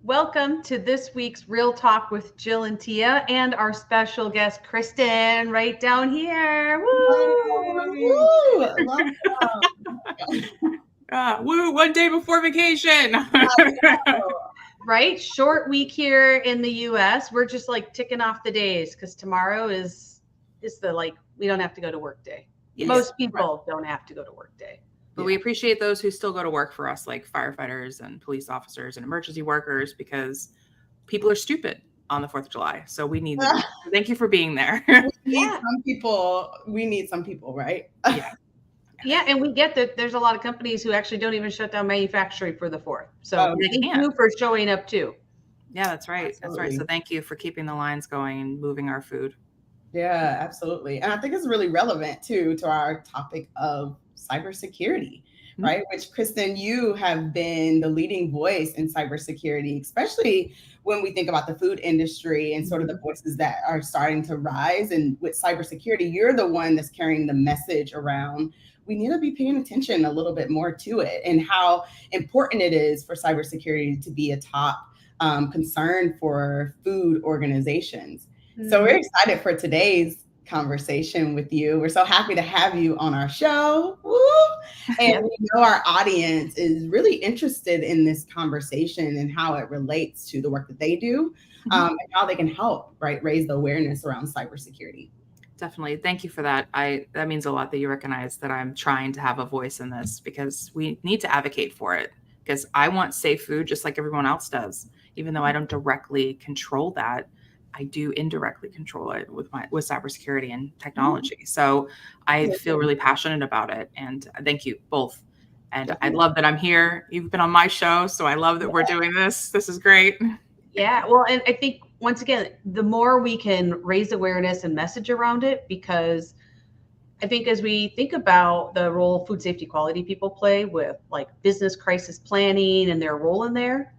Welcome to this week's Real Talk with Jill and Tia and our special guest, Kristin, right down here. Woo! Woo, 1 day before vacation. Right? Short week here in the US. We're just like ticking off the days because tomorrow is the we don't have to go to work day. Yes. Most people don't have to go to work day. But we appreciate those who still go to work for us, like firefighters and police officers and emergency workers, because people are stupid on the 4th of July. So we need them. Thank you for being there. We need some people, right? Yeah, and we get that there's a lot of companies who actually don't even shut down manufacturing for the 4th. So thank you for showing up too. Yeah, that's right. Absolutely. That's right. So thank you for keeping the lines going and moving our food. Yeah, absolutely. And I think it's really relevant too to our topic of cybersecurity, right? Which, Kristin, you have been the leading voice in cybersecurity, especially when we think about the food industry and sort of the voices that are starting to rise. And with cybersecurity, you're the one that's carrying the message around. We need to be paying attention a little bit more to it and how important it is for cybersecurity to be a top concern for food organizations. So we're excited for today's conversation with you. We're so happy to have you on our show. Woo! And we know our audience is really interested in this conversation and how it relates to the work that they do and how they can help, right, raise the awareness around cybersecurity. Definitely. Thank you for that. That means a lot that you recognize that I'm trying to have a voice in this, because we need to advocate for it, because I want safe food just like everyone else does. Even though I don't directly control that, I do indirectly control it with cybersecurity and technology. So I feel really passionate about it. And thank you both. And I love that I'm here. You've been on my show, so I love that we're doing this. This is great. Yeah. Well, and I think, once again, the more we can raise awareness and message around it, because I think as we think about the role food safety quality people play with like business crisis planning and their role in there,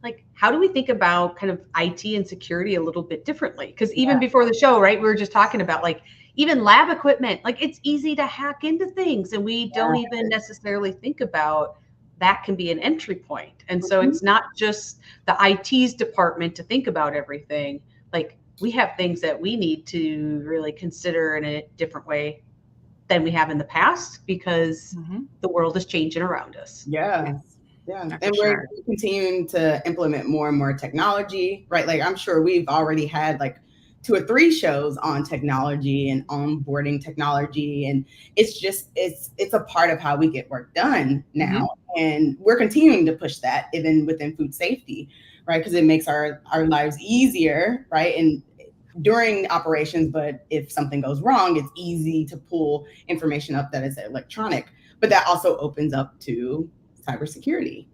like, how do we think about kind of IT and security a little bit differently? Because even before the show, right, we were just talking about like even lab equipment, like it's easy to hack into things and we don't even necessarily think about that can be an entry point. And so it's not just the IT's department to think about everything. Like, we have things that we need to really consider in a different way than we have in the past, because the world is changing around us. Yeah. And we're continuing to implement more and more technology, right? Like, I'm sure we've already had like 2 or 3 shows on technology and onboarding technology. And it's just, it's a part of how we get work done now. And we're continuing to push that even within food safety, right? Because it makes our lives easier, right? And during operations, but if something goes wrong, it's easy to pull information up that is electronic, but that also opens up to cybersecurity.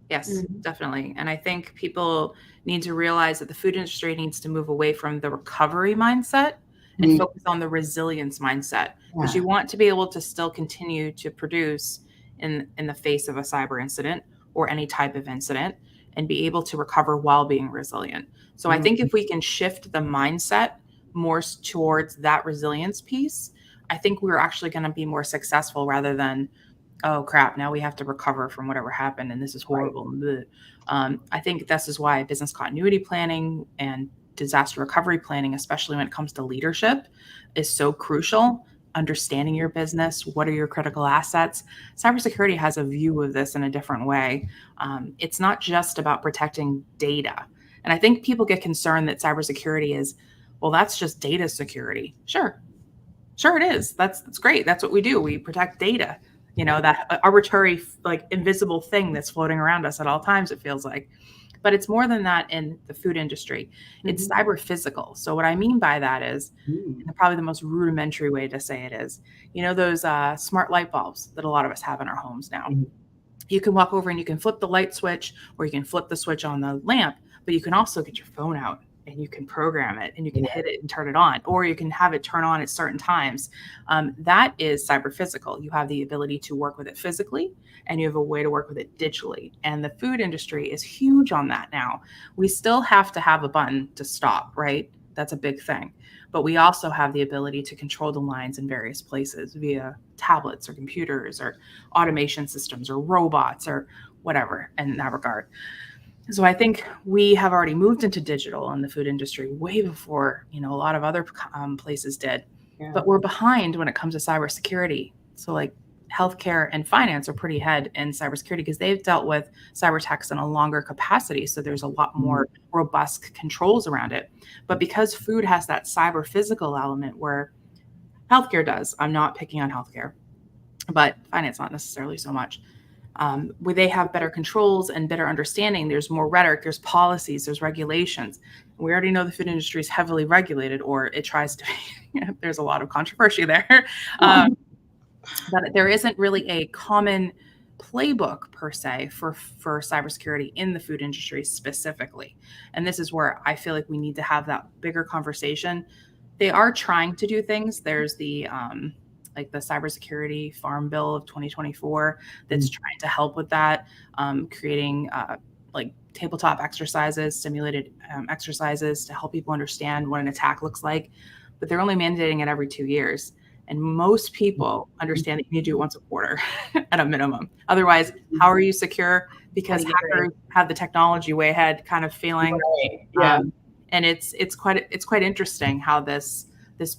Yes, definitely. And I think people need to realize that the food industry needs to move away from the recovery mindset and focus on the resilience mindset, because you want to be able to still continue to produce in the face of a cyber incident or any type of incident and be able to recover while being resilient. So I think if we can shift the mindset more towards that resilience piece, I think we're actually going to be more successful rather than, oh crap, now we have to recover from whatever happened and this is horrible. I think this is why business continuity planning and disaster recovery planning, especially when it comes to leadership, is so crucial. Understanding your business, what are your critical assets? Cybersecurity has a view of this in a different way. It's not just about protecting data. And I think people get concerned that cybersecurity is, well, that's just data security. Sure it is. That's great. That's what we do. We protect data. You know, that arbitrary, like, invisible thing that's floating around us at all times, it feels like. But it's more than that in the food industry. It's cyber physical. So what I mean by that is, probably the most rudimentary way to say it is, you know, those smart light bulbs that a lot of us have in our homes now. You can walk over and you can flip the light switch, or you can flip the switch on the lamp, but you can also get your phone out and you can program it and you can hit it and turn it on, or you can have it turn on at certain times. That is cyber physical. You have the ability to work with it physically and you have a way to work with it digitally. And the food industry is huge on that now. We still have to have a button to stop, right? That's a big thing. But we also have the ability to control the lines in various places via tablets or computers or automation systems or robots or whatever in that regard. So I think we have already moved into digital in the food industry way before, a lot of other places did. Yeah. But we're behind when it comes to cybersecurity. So like healthcare and finance are pretty ahead in cybersecurity because they've dealt with cyber attacks in a longer capacity. So there's a lot more robust controls around it. But because food has that cyber physical element where healthcare does, I'm not picking on healthcare, but finance not necessarily so much. Where they have better controls and better understanding. There's more rhetoric, there's policies, there's regulations. We already know the food industry is heavily regulated, or it tries to be. There's a lot of controversy there. But there isn't really a common playbook per se for cybersecurity in the food industry specifically. And this is where I feel like we need to have that bigger conversation. They are trying to do things. There's the like the Cybersecurity Farm Bill of 2024 that's trying to help with that, creating like tabletop exercises, simulated exercises to help people understand what an attack looks like. But they're only mandating it every 2 years. And most people understand that you need to do it once a quarter at a minimum. Otherwise, how are you secure? Because hackers have the technology way ahead kind of feeling. Right. Yeah. And it's quite interesting how this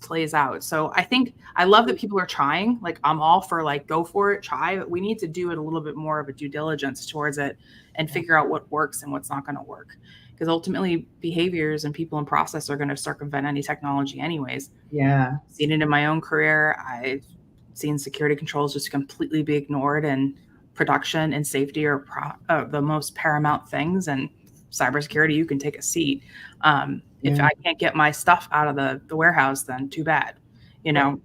plays out. So I think I love that people are trying. Like I'm all for like, go for it, try, but we need to do it a little bit more of a due diligence towards it and figure out what works and what's not going to work. Because ultimately behaviors and people and process are going to circumvent any technology anyways. Yeah. I've seen it in my own career. I've seen security controls just completely be ignored, and production and safety are the most paramount things. And cybersecurity, you can take a seat. If I can't get my stuff out of the warehouse, then too bad, Yeah.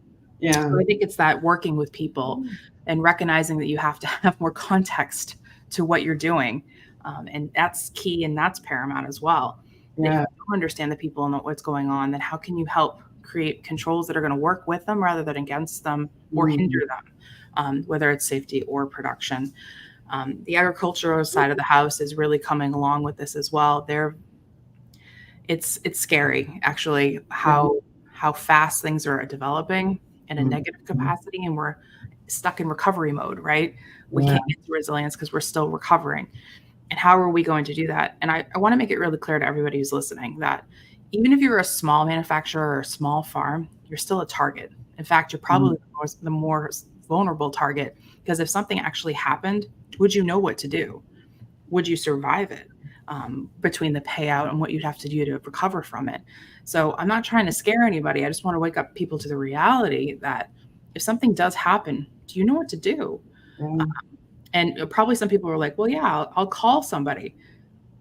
So I think it's that working with people and recognizing that you have to have more context to what you're doing. And that's key, and that's paramount as well. Yeah. If you don't understand the people and what's going on, then how can you help create controls that are going to work with them rather than against them or hinder them, whether it's safety or production. The agricultural side of the house is really coming along with this as well. It's scary actually how fast things are developing in a negative capacity, and we're stuck in recovery mode, right? We can't get to resilience because we're still recovering. And how are we going to do that? And I want to make it really clear to everybody who's listening that even if you're a small manufacturer or a small farm, you're still a target. In fact, you're probably the more vulnerable target, because if something actually happened, would you know what to do? Would you survive it? Between the payout and what you'd have to do to recover from it. So I'm not trying to scare anybody. I just want to wake up people to the reality that if something does happen, do you know what to do? And probably some people are like, well, yeah, I'll call somebody.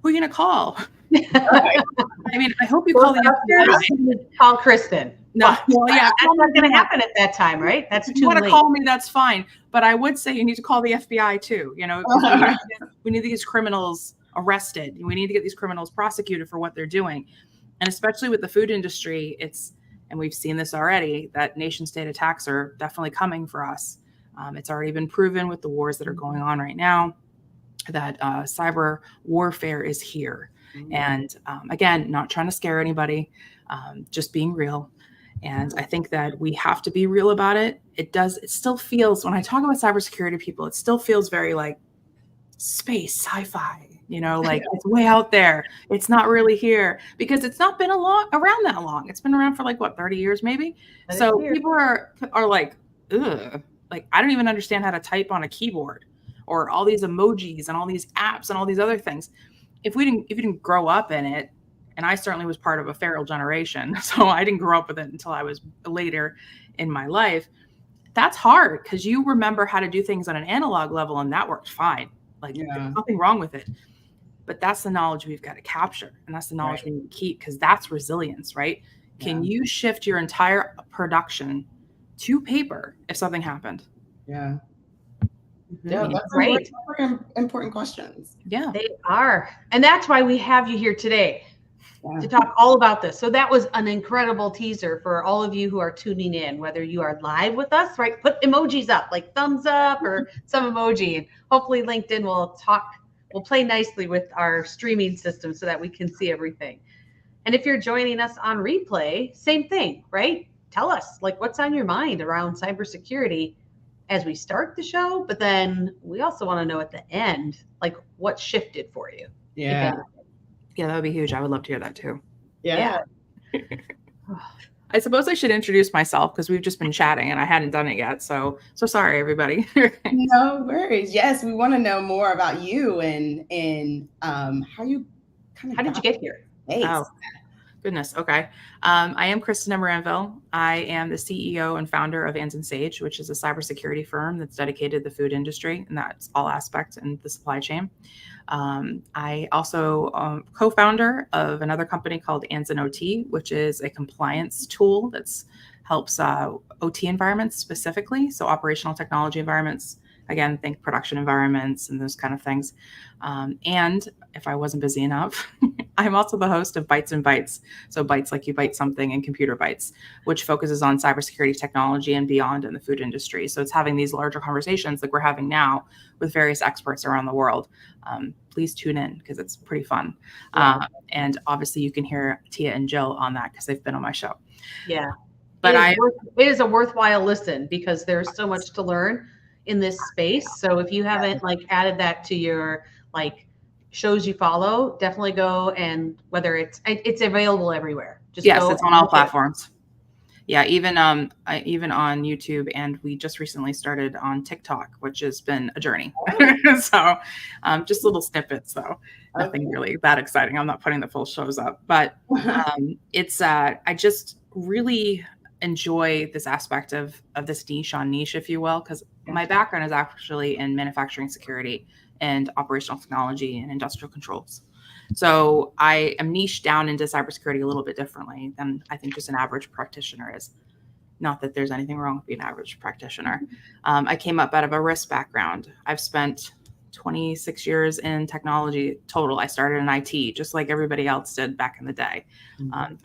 Who are you going to call? I mean, I hope you call the FBI. Call Kristin. No, well, yeah, that's not going to happen at that time, right? That's too late. If you want to call me, that's fine. But I would say you need to call the FBI too. We need these criminals arrested. We need to get these criminals prosecuted for what they're doing. And especially with the food industry, and we've seen this already, that nation state attacks are definitely coming for us. It's already been proven with the wars that are going on right now that cyber warfare is here. And again, not trying to scare anybody, just being real. And I think that we have to be real about it. It still feels, when I talk about cybersecurity people, it still feels very like space, sci-fi, like it's way out there. It's not really here because it's not been around that long. It's been around for like 30 years maybe. So people are like, ugh, like I don't even understand how to type on a keyboard, or all these emojis and all these apps and all these other things. If you didn't grow up in it, and I certainly was part of a feral generation, so I didn't grow up with it until I was later in my life. That's hard because you remember how to do things on an analog level, and that worked fine. Like there's nothing wrong with it. But that's the knowledge we've got to capture, and that's the knowledge we need to keep, because that's resilience, right? Can you shift your entire production to paper if something happened? Yeah. Yeah, that's great. Important questions. Yeah, they are. And that's why we have you here today to talk all about this. So that was an incredible teaser for all of you who are tuning in, whether you are live with us, right? Put emojis up, like thumbs up or some emoji. And hopefully LinkedIn will play nicely with our streaming system so that we can see everything. And if you're joining us on replay, same thing, right? Tell us like what's on your mind around cybersecurity as we start the show, but then we also want to know at the end, like what shifted for you. Yeah. Yeah, that would be huge. I would love to hear that too. Yeah. I suppose I should introduce myself because we've just been chatting and I hadn't done it yet. So sorry, everybody. No worries. Yes, we want to know more about you and how you how did you get here? Oh, goodness. Okay. I am Kristin Demoranville. I am the CEO and founder of Ands and Sage, which is a cybersecurity firm that's dedicated to the food industry, and that's all aspects in the supply chain. I also co-founder of another company called Ands and OT, which is a compliance tool that helps OT environments specifically, so operational technology environments. Again, think production environments and those kind of things. And if I wasn't busy enough, I'm also the host of Bytes and Bytes. So Bytes like you bite something and Computer Bytes, which focuses on cybersecurity technology and beyond in the food industry. So it's having these larger conversations like we're having now with various experts around the world. Please tune in because it's pretty fun. Yeah. And obviously you can hear Tia and Jill on that because they've been on my show. Yeah. But it is a worthwhile listen because there's so much to learn in this space. So if you haven't added that to your shows you follow, definitely go, and whether it's available everywhere. Just yes, go it's on all platforms. Yeah, even on YouTube, and we just recently started on TikTok, which has been a journey. So just little snippets though. Nothing really that exciting. I'm not putting the full shows up, but it's I just really enjoy this aspect of this niche on niche, if you will, because my background is actually in manufacturing security and operational technology and industrial controls. So I am niched down into cybersecurity a little bit differently than I think just an average practitioner is. Not that there's anything wrong with being an average practitioner. I came up out of a risk background. I've spent 26 years in technology total. I started in IT, just like everybody else did back in the day.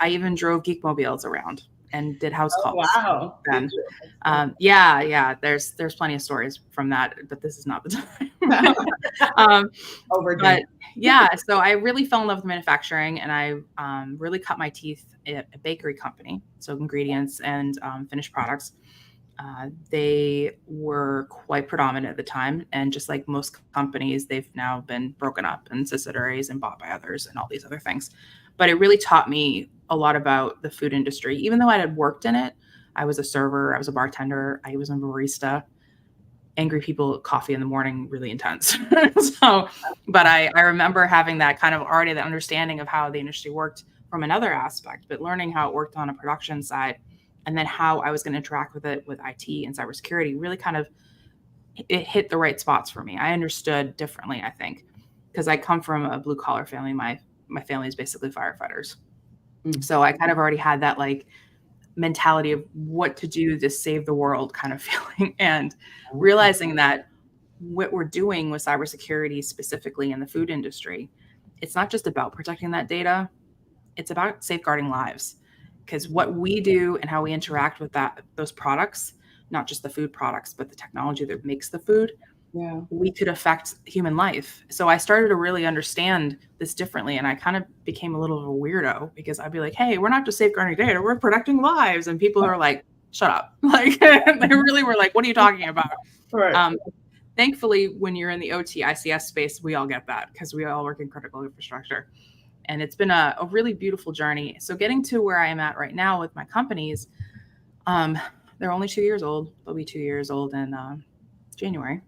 I even drove geek mobiles around and did house calls. Wow. Then. Yeah. There's plenty of stories from that, but this is not the time. But yeah, so I really fell in love with manufacturing, and I really cut my teeth at a bakery company. So ingredients and finished products. They were quite predominant at the time, and just like most companies, they've now been broken up and subsidiaries and bought by others and all these other things. But it really taught me a lot about the food industry. Even though I had worked in it, I was a server, I was a bartender, I was a barista. Angry people, coffee in the morning, really intense. But I remember having that kind of already that understanding of how the industry worked from another aspect, but learning how it worked on a production side, and then how I was going to interact with it with IT and cybersecurity really kind of, it hit the right spots for me. I understood differently, I think, because I come from a blue collar family. My family is basically firefighters. So I kind of already had that mentality of what to do to save the world kind of feeling, and realizing that what we're doing with cybersecurity, specifically in the food industry, it's not just about protecting that data. It's about safeguarding lives, because what we do and how we interact with those products, not just the food products, but the technology that makes the food, we could affect human life. So I started to really understand this differently, and I kind of became a little of a weirdo, because I'd be like, hey, we're not just safeguarding data, we're protecting lives. And people are like, shut up. They really were like, what are you talking about? Right. Thankfully, when you're in the OT ICS space, we all get that, because we all work in critical infrastructure. And it's been a really beautiful journey. So getting to where I am at right now with my companies, they're only 2 years old. They'll be 2 years old in January.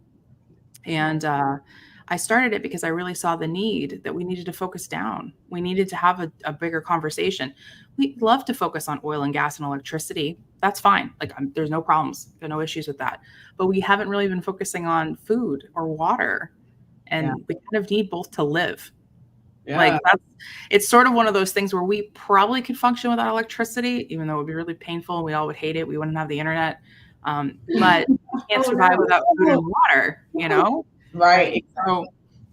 And I started it because I really saw the need that we needed to focus down. We needed to have a bigger conversation. We love to focus on oil and gas and electricity. That's fine. There's no problems. There are no issues with that. But we haven't really been focusing on food or water. And we kind of need both to live. It's sort of one of those things where we probably could function without electricity, even though it would be really painful and we all would hate it. We wouldn't have the internet. But can't survive without food and water, Right. So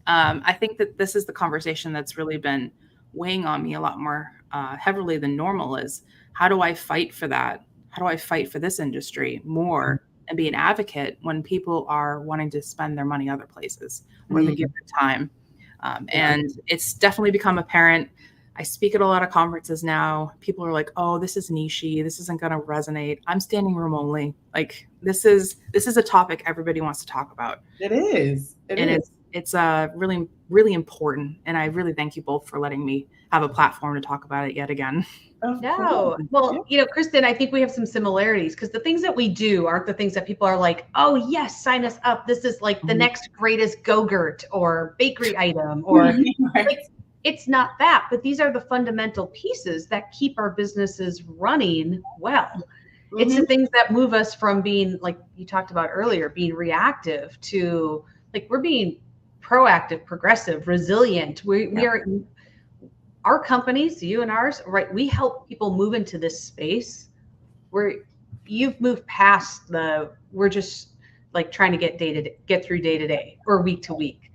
I think that this is the conversation that's really been weighing on me a lot more heavily than normal, is how do I fight for that? How do I fight for this industry more and be an advocate when people are wanting to spend their money other places, where they give their time? And it's definitely become apparent. I speak at a lot of conferences now. People are like, oh, this is niche-y. This isn't going to resonate. I'm standing room only. This is a topic everybody wants to talk about. It is. It's it's really, really important. And I really thank you both for letting me have a platform to talk about it yet again. No. Well, Kristin, I think we have some similarities because the things that we do aren't the things that people are like, oh, yes, sign us up. This is like the next greatest Go-Gurt or bakery item or like, it's not that. But these are the fundamental pieces that keep our businesses running well. It's the things that move us from being, like you talked about earlier, being reactive to like we're being proactive, progressive, resilient. We are. Our companies, you and ours, right? We help people move into this space where you've moved past we're just like trying to get through day to day or week to week.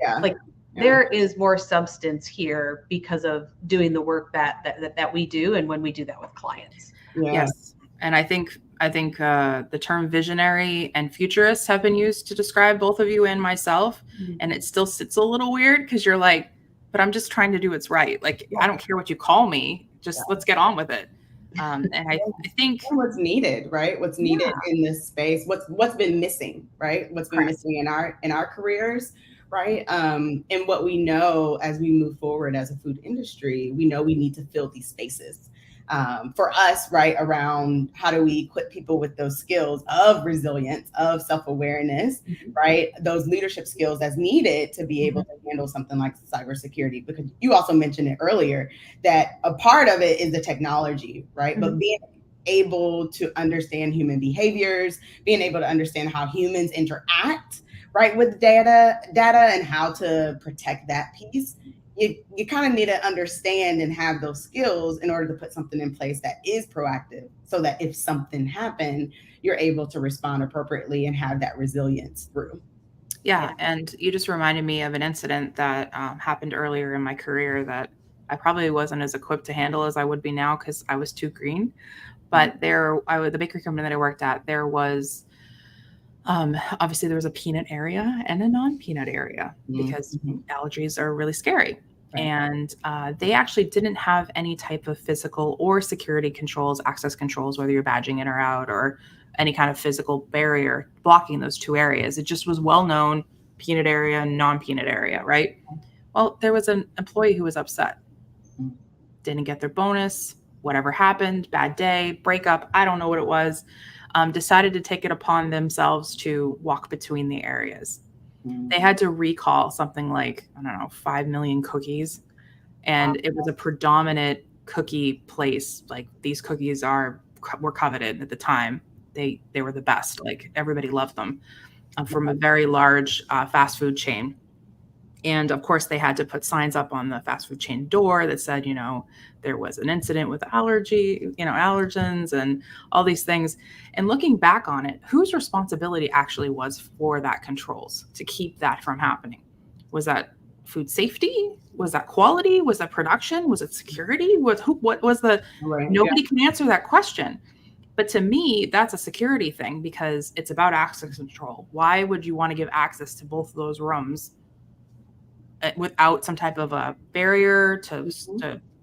There is more substance here because of doing the work that we do and when we do that with clients. Yes. And I think the term visionary and futurist have been used to describe both of you and myself. And it still sits a little weird because you're like, but I'm just trying to do what's right. Like, I don't care what you call me, just let's get on with it. And I think what's needed, right? What's needed in this space, what's been missing, right? What's been missing in our careers, right? And what we know as we move forward as a food industry, we know we need to fill these spaces. For us, right, around how do we equip people with those skills of resilience, of self-awareness, right? Those leadership skills that's needed to be able to handle something like cybersecurity. Because you also mentioned it earlier that a part of it is the technology, right? But being able to understand human behaviors, being able to understand how humans interact, right, with data and how to protect that piece. You kind of need to understand and have those skills in order to put something in place that is proactive so that if something happened, you're able to respond appropriately and have that resilience through. Yeah. And you just reminded me of an incident that happened earlier in my career that I probably wasn't as equipped to handle as I would be now because I was too green. But the bakery company that I worked at, there was obviously there was a peanut area and a non-peanut area because allergies are really scary. And they actually didn't have any type of physical or security controls, access controls, whether you're badging in or out or any kind of physical barrier blocking those two areas. It just was well-known peanut area, non-peanut area, right? Well, there was an employee who was upset, didn't get their bonus, whatever happened, bad day, breakup, I don't know what it was. Decided to take it upon themselves to walk between the areas. They had to recall something like, 5 million cookies. And it was a predominant cookie place. Like these cookies were coveted at the time. They were the best. Like everybody loved them from a very large fast food chain. And of course, they had to put signs up on the fast food chain door that said, there was an incident with allergens and all these things. And looking back on it, whose responsibility actually was for that controls to keep that from happening? Was that food safety? Was that quality? Was that production? Was it security? What was the, nobody can answer that question. But to me, that's a security thing because it's about access control. Why would you want to give access to both of those rooms without some type of a barrier to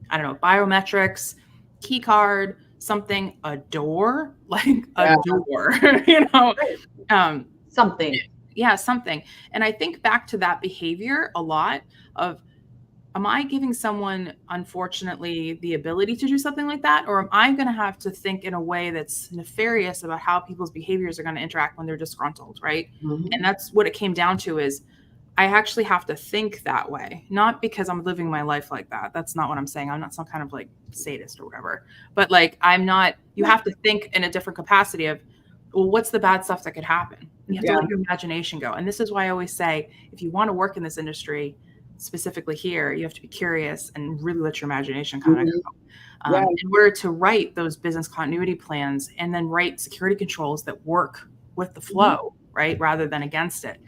biometrics, key card, something, a door, like a door, something. Yeah, something. And I think back to that behavior a lot of, am I giving someone, unfortunately, the ability to do something like that? Or am I going to have to think in a way that's nefarious about how people's behaviors are going to interact when they're disgruntled, right? And that's what it came down to is, I actually have to think that way, not because I'm living my life like that. That's not what I'm saying. I'm not some kind of like sadist or whatever, but like, you have to think in a different capacity of, well, what's the bad stuff that could happen? You have to let your imagination go. And this is why I always say, if you want to work in this industry, specifically here, you have to be curious and really let your imagination kind of go. In order to write those business continuity plans and then write security controls that work with the flow, right? Rather than against it.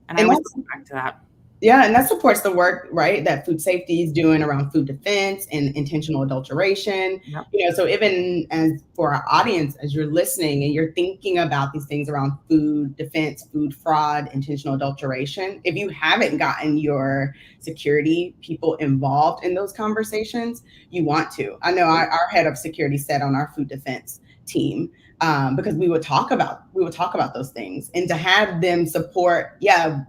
And I always come back to that. Yeah, and that supports the work, right, that food safety is doing around food defense and intentional adulteration. So even as for our audience, as you're listening and you're thinking about these things around food defense, food fraud, intentional adulteration, if you haven't gotten your security people involved in those conversations, you want to. I know our head of security sat on our food defense team. Because we would talk about those things and to have them support,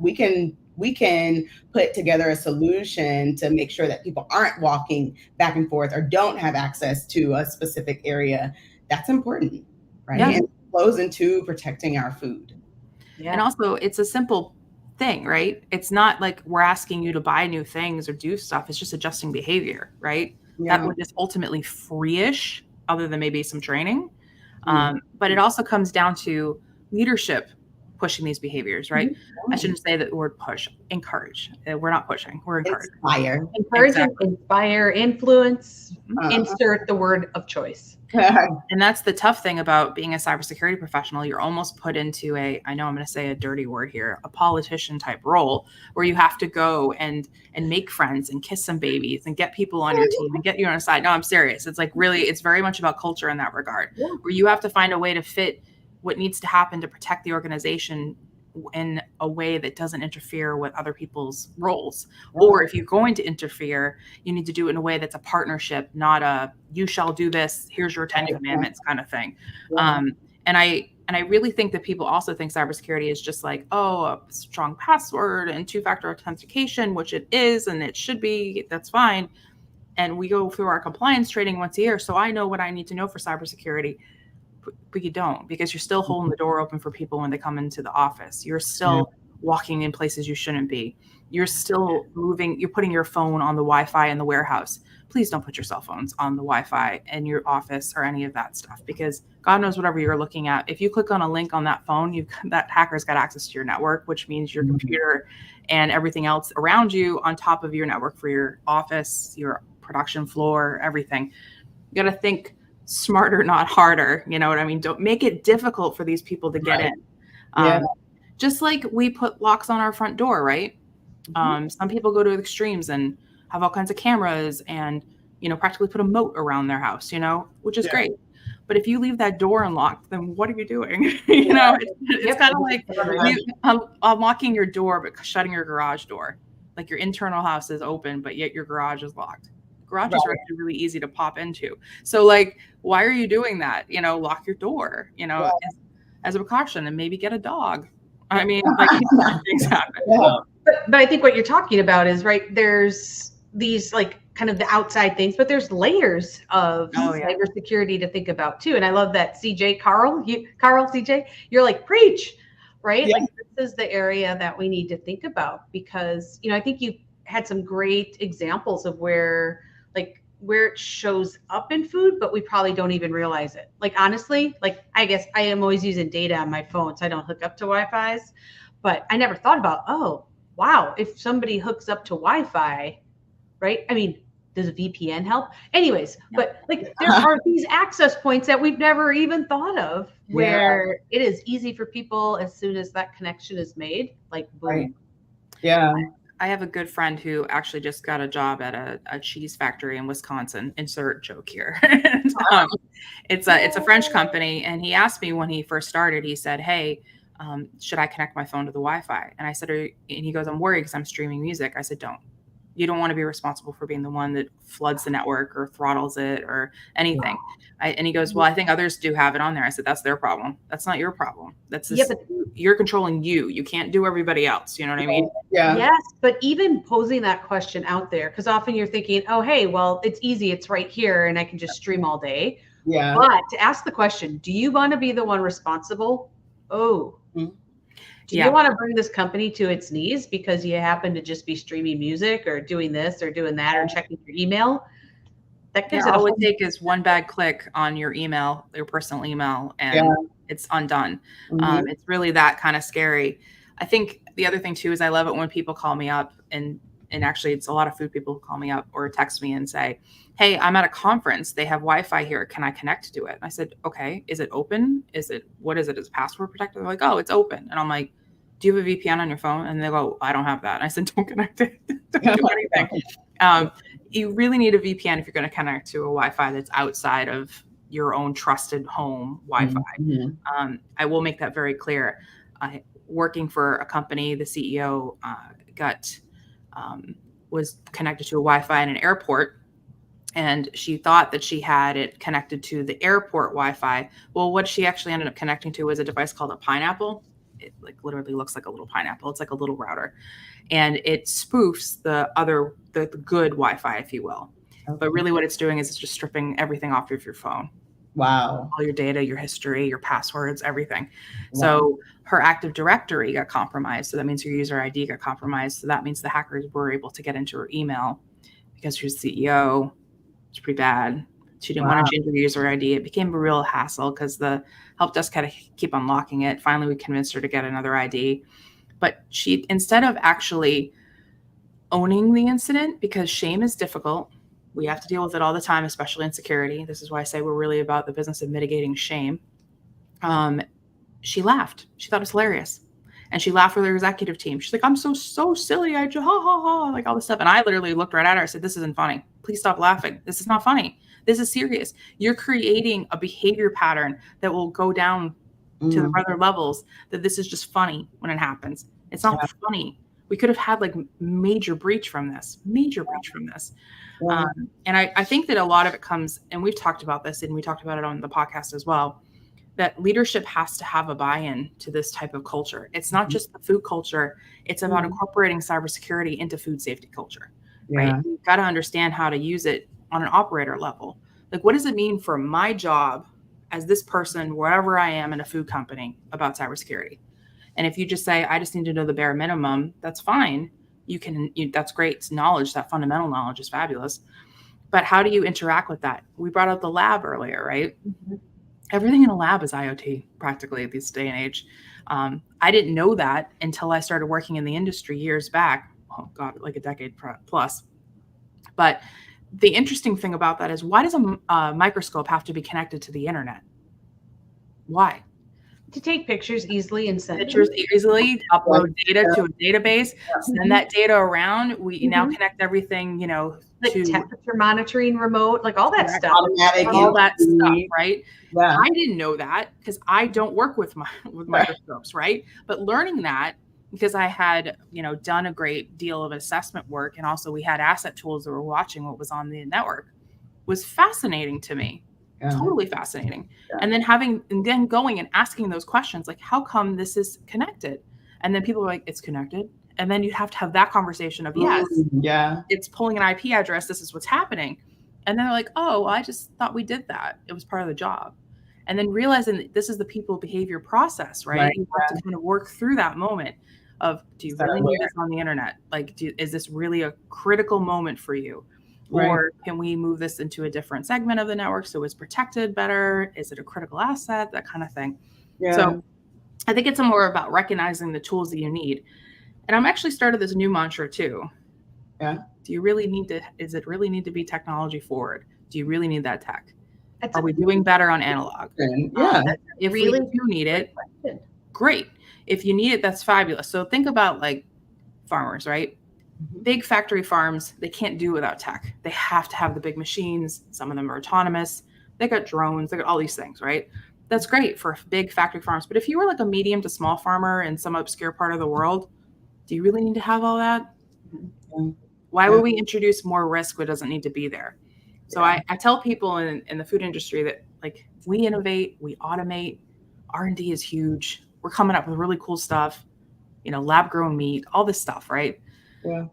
we can we can put together a solution to make sure that people aren't walking back and forth or don't have access to a specific area, that's important, right? Yeah. And it flows into protecting our food. Yeah. And also, it's a simple thing, right? It's not like we're asking you to buy new things or do stuff. It's just adjusting behavior, right? Yeah. That would is ultimately free-ish, other than maybe some training. But it also comes down to leadership pushing these behaviors, right? I shouldn't say the word push, encourage. We're not pushing, we're encouraging. Inspire. Encourage, inspire, influence, insert the word of choice. And that's the tough thing about being a cybersecurity professional. You're almost put into I know I'm going to say a dirty word here, a politician type role where you have to go and make friends and kiss some babies and get people on your team and get you on a side. No, I'm serious. It's like really, it's very much about culture in that regard, where you have to find a way to fit what needs to happen to protect the organization in a way that doesn't interfere with other people's roles. Or if you're going to interfere, you need to do it in a way that's a partnership, not a you shall do this, here's your 10 commandments kind of thing. And I really think that people also think cybersecurity is just like, oh, a strong password and two-factor authentication, which it is and it should be, that's fine. And we go through our compliance training once a year, so I know what I need to know for cybersecurity. But you don't, because you're still holding the door open for people when they come into the office. You're still walking in places you shouldn't be. You're still moving. You're putting your phone on the Wi-Fi in the warehouse. Please don't put your cell phones on the Wi-Fi in your office or any of that stuff, because God knows whatever you're looking at. If you click on a link on that phone, that hacker's got access to your network, which means your computer and everything else around you on top of your network for your office, your production floor, everything. You got to think smarter, not harder. You know what I mean? Don't make it difficult for these people to get in. Just like we put locks on our front door, right? Some people go to extremes and have all kinds of cameras and, practically put a moat around their house, which is great. But if you leave that door unlocked, then what are you doing? It's kind of like unlocking your door, but shutting your garage door. Like your internal house is open, but yet your garage is locked. Garages are actually really easy to pop into. So like, why are you doing that? Lock your door, as a precaution, and maybe get a dog. I mean, like things happen. But I think what you're talking about is right. There's these like kind of the outside things, but there's layers of cybersecurity to think about too. And I love that Carl, CJ, you're like, preach, right? Like this is the area that we need to think about, because, I think you had some great examples of where it shows up in food, but we probably don't even realize it. Like, honestly, like, I guess I am always using data on my phone, so I don't hook up to Wi-Fi's, but I never thought about, oh, wow, if somebody hooks up to Wi-Fi, right? I mean, does a VPN help? Anyways, but like there are these access points that we've never even thought of where it is easy for people as soon as that connection is made, like boom. I have a good friend who actually just got a job at a cheese factory in Wisconsin. Insert joke here. It's a French company, and he asked me when he first started. He said, "Hey, should I connect my phone to the Wi-Fi?" And I said, and he goes, "I'm worried because I'm streaming music." I said, "Don't. You don't want to be responsible for being the one that floods the network or throttles it or anything." And he goes, "Well, I think others do have it on there." I said, "That's their problem. That's not your problem. That's you're controlling you. You can't do everybody else." You know what I mean? Yes. But even posing that question out there, because often you're thinking, oh, hey, well, it's easy. It's right here and I can just stream all day. But to ask the question, do you want to be the one responsible? Do you want to bring this company to its knees because you happen to just be streaming music or doing this or doing that or checking your email? That gives all it would take is one bad click on your email, your personal email, and it's undone. It's really that kind of scary. I think the other thing too is I love it when people call me up, and actually it's a lot of food people who call me up or text me and say, "Hey, I'm at a conference. They have Wi-Fi here. Can I connect to it?" And I said, "Okay. Is it open? What is it? Is it password protected?" They're like, "Oh, it's open." And I'm like, "Do you have a VPN on your phone?" And they go, "I don't have that." And I said, "Don't connect it. Don't do anything." You really need a VPN if you're going to connect to a Wi-Fi that's outside of your own trusted home Wi-Fi. I will make that very clear. Working for a company, the CEO was connected to a Wi-Fi in an airport, and she thought that she had it connected to the airport Wi-Fi. Well, what she actually ended up connecting to was a device called a Pineapple. it like literally looks like a little pineapple. It's like a little router, and it spoofs the good Wi-Fi, if you will. Okay. But really what it's doing is it's just stripping everything off of your phone. Wow. All your data, your history, your passwords, everything. Wow. So her Active Directory got compromised. So that means her user ID got compromised. So that means the hackers were able to get into her email because she was CEO. It's pretty bad. She didn't want to change her user ID. It became a real hassle because the help desk had to keep unlocking it. Finally, we convinced her to get another ID. But she, instead of actually owning the incident, because shame is difficult, we have to deal with it all the time, especially in security. This is why I say we're really about the business of mitigating shame. She laughed. She thought it was hilarious. And she laughed with her executive team. She's like, I'm so silly. I just, ha, ha, ha, like all this stuff. And I literally looked right at her. I said, this isn't funny. Please stop laughing. This is not funny. This is serious. You're creating a behavior pattern that will go down to the further levels, that this is just funny when it happens. It's not funny. We could have had like major breach from this. Yeah. And I think that a lot of it comes, and we've talked about this, and we talked about it on the podcast as well, that leadership has to have a buy-in to this type of culture. It's not just the food culture. It's about incorporating cybersecurity into food safety culture, right? You've got to understand how to use it on an operator level. Like, what does it mean for my job as this person, wherever I am in a food company, about cybersecurity? And if you just say, I just need to know the bare minimum, that's fine. That's great knowledge. That fundamental knowledge is fabulous. But how do you interact with that? We brought up the lab earlier, right? Mm-hmm. Everything in a lab is IoT practically at this day and age. I didn't know that until I started working in the industry years back. Oh God, like a decade plus. But the interesting thing about that is, why does a microscope have to be connected to the internet? Why? To take pictures easily and send pictures easily, upload data to a database, send that data around. We now connect everything, like to temperature monitoring remote, like all that stuff. Automatic, all that stuff, right? Yeah. I didn't know that because I don't work with microscopes, right? But learning that, because I had, done a great deal of assessment work, and also we had asset tools that were watching what was on the network, was fascinating to me. Yeah. Totally fascinating. Yeah. And then going and asking those questions, like, how come this is connected? And then people are like, it's connected. And then you have to have that conversation of, yes, it's pulling an IP address. This is what's happening. And then they're like, oh, I just thought we did that. It was part of the job. And then realizing that this is the people behavior process, right? You have to kind of work through that moment of, do you really need this on the internet? Like, is this really a critical moment for you? Or can we move this into a different segment of the network so it's protected better? Is it a critical asset? That kind of thing. Yeah. So I think it's more about recognizing the tools that you need. And I'm actually started this new mantra too. Yeah. Does it really need to be technology forward? Do you really need that tech? Are we doing better on analog? Yeah. If really we do need it, great. If you need it, that's fabulous. So think about like farmers, right? Big factory farms, they can't do without tech. They have to have the big machines. Some of them are autonomous. They got drones. They got all these things, right? That's great for big factory farms. But if you were like a medium to small farmer in some obscure part of the world, do you really need to have all that? Why would we introduce more risk that doesn't need to be there? So I tell people in the food industry that, like, we innovate, we automate. R&D is huge. We're coming up with really cool stuff, lab grown meat, all this stuff, right? Yeah.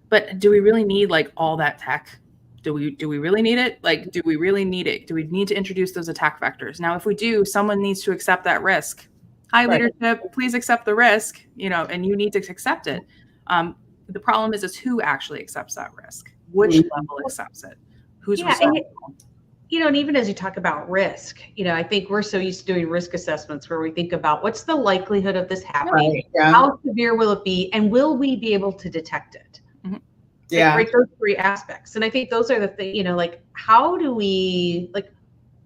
But do we really need like all that tech? Do we really need it? Like, do we really need it? Do we need to introduce those attack vectors? Now, if we do, someone needs to accept that risk. Hi, leadership, please accept the risk, and you need to accept it. The problem is who actually accepts that risk? Which level accepts it? Who's responsible? And even as you talk about risk, I think we're so used to doing risk assessments where we think about what's the likelihood of this happening? Right, yeah. How severe will it be? And will we be able to detect it? Mm-hmm. Yeah. Right, those three aspects. And I think those are the things, like, how do we, like,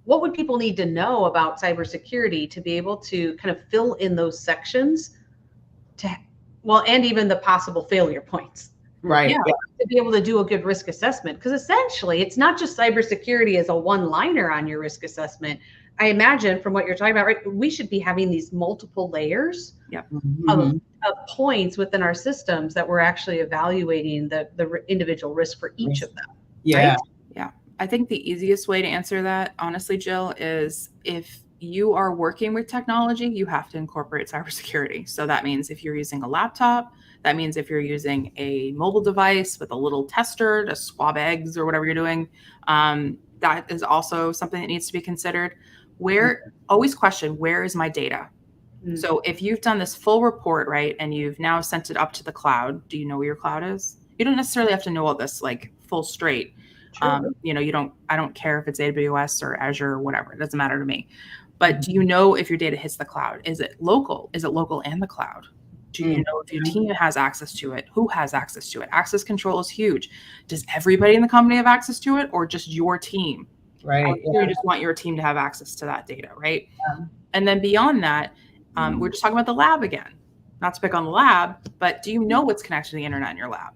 what would people need to know about cybersecurity to be able to kind of fill in those sections and even the possible failure points. Right. Yeah. To be able to do a good risk assessment. Because essentially, it's not just cybersecurity as a one-liner on your risk assessment. I imagine from what you're talking about, right, we should be having these multiple layers of points within our systems that we're actually evaluating the individual risk for each of them. Yeah. Right? Yeah. I think the easiest way to answer that, honestly, Jill, is if you are working with technology, you have to incorporate cybersecurity. So that means if you're using a laptop, that means if you're using a mobile device with a little tester to swab eggs or whatever you're doing, that is also something that needs to be considered. Always question, where is my data? So if you've done this full report, right, and you've now sent it up to the cloud, do you know where your cloud is? You don't necessarily have to know all this like full straight. You know, I don't care if it's AWS or Azure or whatever. It doesn't matter to me. But do you know if your data hits the cloud? Is it local? Is it local and the cloud? Do you know if your team has access to it? Who has access to it? Access control is huge. Does everybody in the company have access to it, or just your team? Right. You just want your team to have access to that data, right? And then beyond that, we're just talking about the lab again. Not to pick on the lab, but do you know what's connected to the internet in your lab?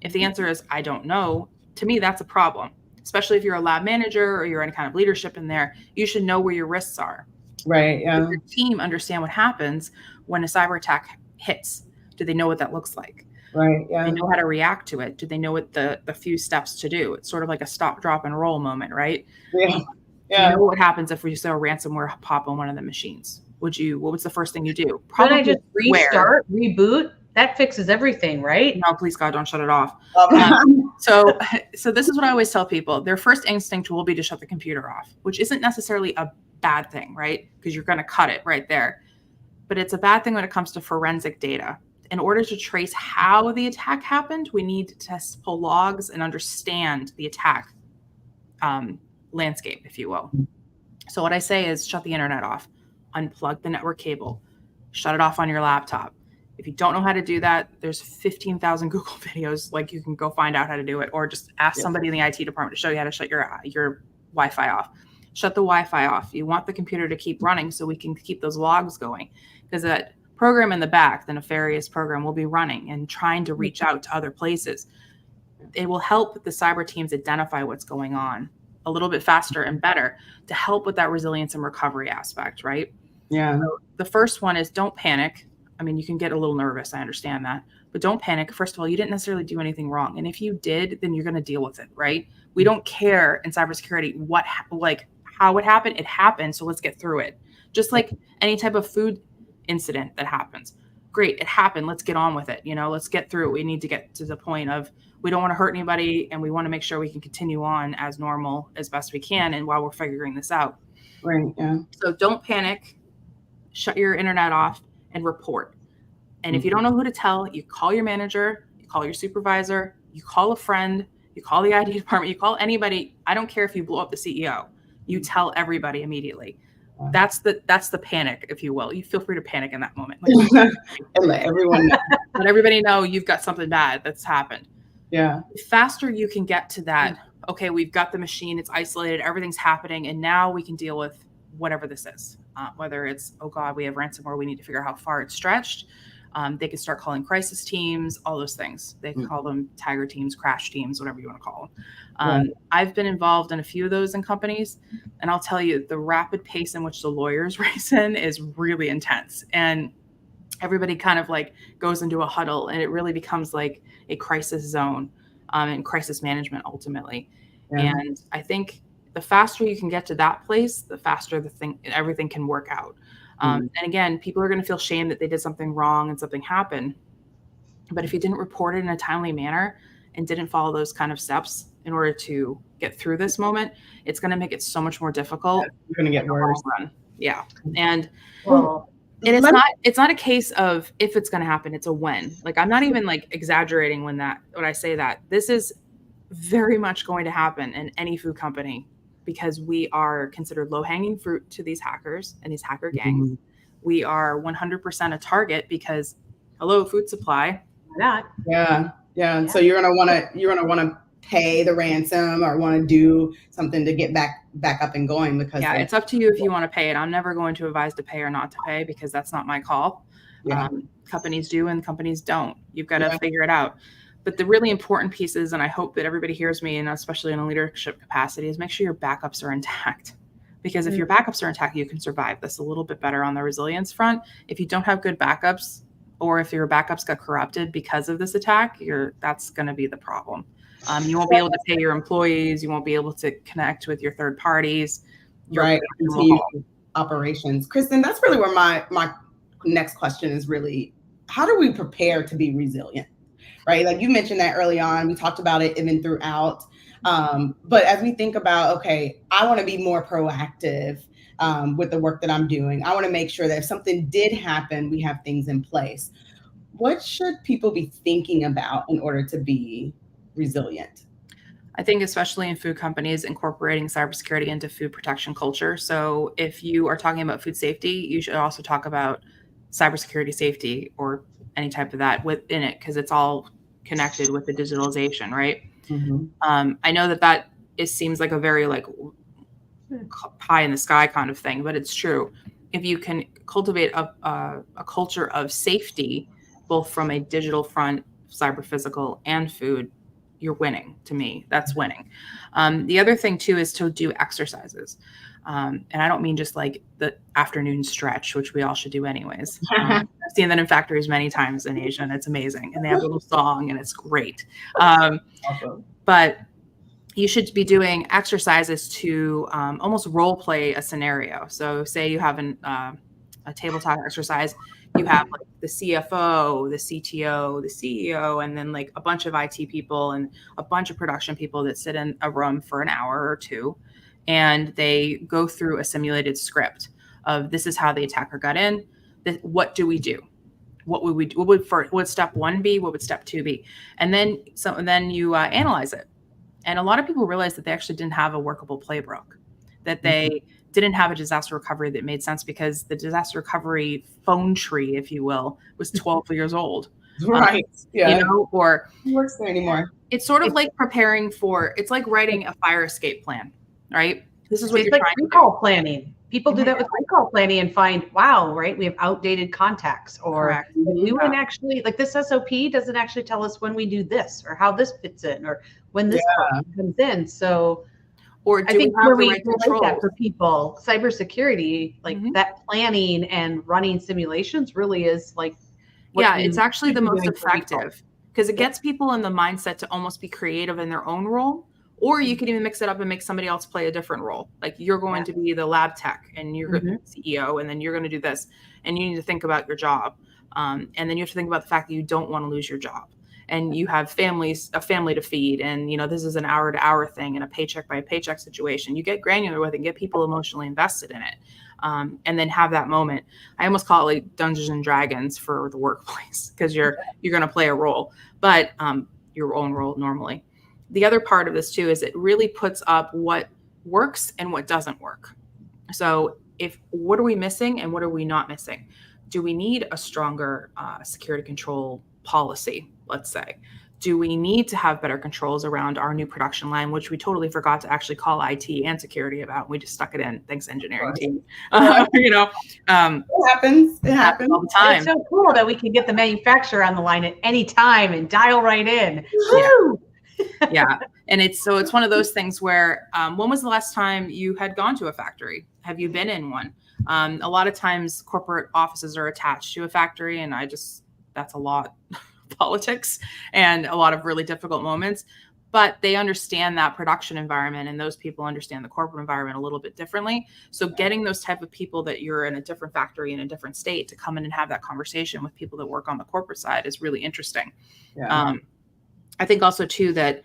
If the answer is, I don't know, to me, that's a problem. Especially if you're a lab manager or you're any kind of leadership in there, you should know where your risks are. Right. Yeah. Does your team understand what happens when a cyber attack hits? Do they know what that looks like? Right. Yeah. Do they know how to react to it? Do they know what the few steps to do? It's sort of like a stop, drop, and roll moment, right? Yeah. Do you know what happens if we saw a ransomware pop on one of the machines? What was the first thing you do? Probably just restart, reboot. That fixes everything, right? No, please God, don't shut it off. So this is what I always tell people. Their first instinct will be to shut the computer off, which isn't necessarily a bad thing, right? Because you're going to cut it right there. But it's a bad thing when it comes to forensic data. In order to trace how the attack happened, we need to pull logs and understand the attack landscape, if you will. So what I say is shut the internet off. Unplug the network cable, shut it off on your laptop. If you don't know how to do that, there's 15,000 Google videos, like you can go find out how to do it, or just ask somebody in the IT department to show you how to shut your Wi-Fi off. Shut the Wi-Fi off. You want the computer to keep running so we can keep those logs going, because that program in the back, the nefarious program, will be running and trying to reach out to other places. It will help the cyber teams identify what's going on a little bit faster and better to help with that resilience and recovery aspect, right? Yeah. So the first one is don't panic. I mean, you can get a little nervous. I understand that. But don't panic. First of all, you didn't necessarily do anything wrong. And if you did, then you're going to deal with it, right? We don't care in cybersecurity how it happened. It happened. So let's get through it. Just like any type of food incident that happens. Great. It happened. Let's get on with it. You know, let's get through it. We need to get to the point of we don't want to hurt anybody, and we want to make sure we can continue on as normal as best we can. And while we're figuring this out. Right. Yeah. So don't panic. Shut your internet off and report. And if you don't know who to tell, you call your manager, you call your supervisor, you call a friend, you call the IT department, you call anybody. I don't care if you blow up the CEO. You tell everybody immediately. That's the panic, if you will. You feel free to panic in that moment. And let everyone know. Let everybody know you've got something bad that's happened. Yeah. The faster you can get to that, okay, we've got the machine, it's isolated, everything's happening, and now we can deal with whatever this is. Whether it's, oh God, we have ransomware, we need to figure out how far it's stretched. They can start calling crisis teams, all those things. They can call them tiger teams, crash teams, whatever you want to call them. I've been involved in a few of those in companies, and I'll tell you, the rapid pace in which the lawyers race in is really intense. And everybody kind of like goes into a huddle, and it really becomes like a crisis zone and crisis management ultimately. Yeah. And I think the faster you can get to that place, the faster everything can work out. And again, people are going to feel shame that they did something wrong and something happened. But if you didn't report it in a timely manner and didn't follow those kind of steps in order to get through this moment, it's going to make it so much more difficult. You're going to get worse. Yeah. And it's not a case of if it's going to happen, it's a when. Like, I'm not even like exaggerating when I say that. This is very much going to happen in any food company, because we are considered low-hanging fruit to these hackers and these hacker gangs. We are 100% a target because, hello, food supply. Not. Yeah. So you're gonna wanna pay the ransom or want to do something to get back up and going, because it's up to you if you want to pay it. I'm never going to advise to pay or not to pay, because that's not my call. Companies do and companies don't. You've got to figure it out. But the really important pieces, and I hope that everybody hears me, and especially in a leadership capacity, is make sure your backups are intact. Because if your backups are intact, you can survive this a little bit better on the resilience front. If you don't have good backups, or if your backups got corrupted because of this attack, that's going to be the problem. You won't be able to pay your employees. You won't be able to connect with your third parties. Right. operations. Kristin, that's really where my next question is really, how do we prepare to be resilient? Right? Like you mentioned that early on, we talked about it even throughout. But as we think about, okay, I want to be more proactive with the work that I'm doing. I want to make sure that if something did happen, we have things in place. What should people be thinking about in order to be resilient? I think especially in food companies, incorporating cybersecurity into food protection culture. So if you are talking about food safety, you should also talk about cybersecurity safety or any type of that within it, because it's all connected with the digitalization, right? Mm-hmm. I know that seems like a very like pie in the sky kind of thing, but it's true. If you can cultivate a culture of safety, both from a digital front, cyber physical, and food, you're winning. To me, that's winning. The other thing too is to do exercises. And I don't mean just like the afternoon stretch, which we all should do anyways. I've seen that in factories many times in Asia, and it's amazing. And they have a little song, and it's great. Awesome. But you should be doing exercises to almost role play a scenario. So say you have a tabletop exercise, you have like the CFO, the CTO, the CEO, and then like a bunch of IT people and a bunch of production people that sit in a room for an hour or two, and they go through a simulated script of this is how the attacker got in. What do we do? What would we do? What would step 1 be? What would step 2 be? And then you analyze it. And a lot of people realize that they actually didn't have a workable playbook, that they didn't have a disaster recovery that made sense, because the disaster recovery phone tree, if you will, was 12 years old. Right. Yeah. You know, or it works there anymore. It's sort of like preparing for, it's like writing a fire escape plan, right? This is what you're like trying to do. recall planning. People do that with recall planning and find, wow, right, we have outdated contacts, or we wouldn't actually, like this SOP doesn't actually tell us when we do this or how this fits in or when this comes in. So, or I think where we relate that for people, cybersecurity, like that planning and running simulations really is like, it's actually the most effective, because it gets people in the mindset to almost be creative in their own role. Or you could even mix it up and make somebody else play a different role. Like you're going to be the lab tech, and you're the CEO, and then you're going to do this, and you need to think about your job. And then you have to think about the fact that you don't want to lose your job, and you have a family to feed. And, you know, this is an hour to hour thing and a paycheck by paycheck situation. You get granular with it and get people emotionally invested in it. And then have that moment. I almost call it like Dungeons and Dragons for the workplace, because you're going to play a role, but your own role normally. The other part of this too is it really puts up what works and what doesn't work. So what are we missing and what are we not missing? Do we need a stronger security control policy, let's say? Do we need to have better controls around our new production line, which we totally forgot to actually call IT and security about? We just stuck it in. Thanks, engineering team. It happens. It happens all the time. It's so cool that we can get the manufacturer on the line at any time and dial right in. Woo! Yeah. And it's one of those things where, when was the last time you had gone to a factory? Have you been in one? A lot of times corporate offices are attached to a factory, and that's a lot of politics and a lot of really difficult moments, but they understand that production environment, and those people understand the corporate environment a little bit differently. So getting those type of people that you're in a different factory in a different state to come in and have that conversation with people that work on the corporate side is really interesting. Yeah. I think also too that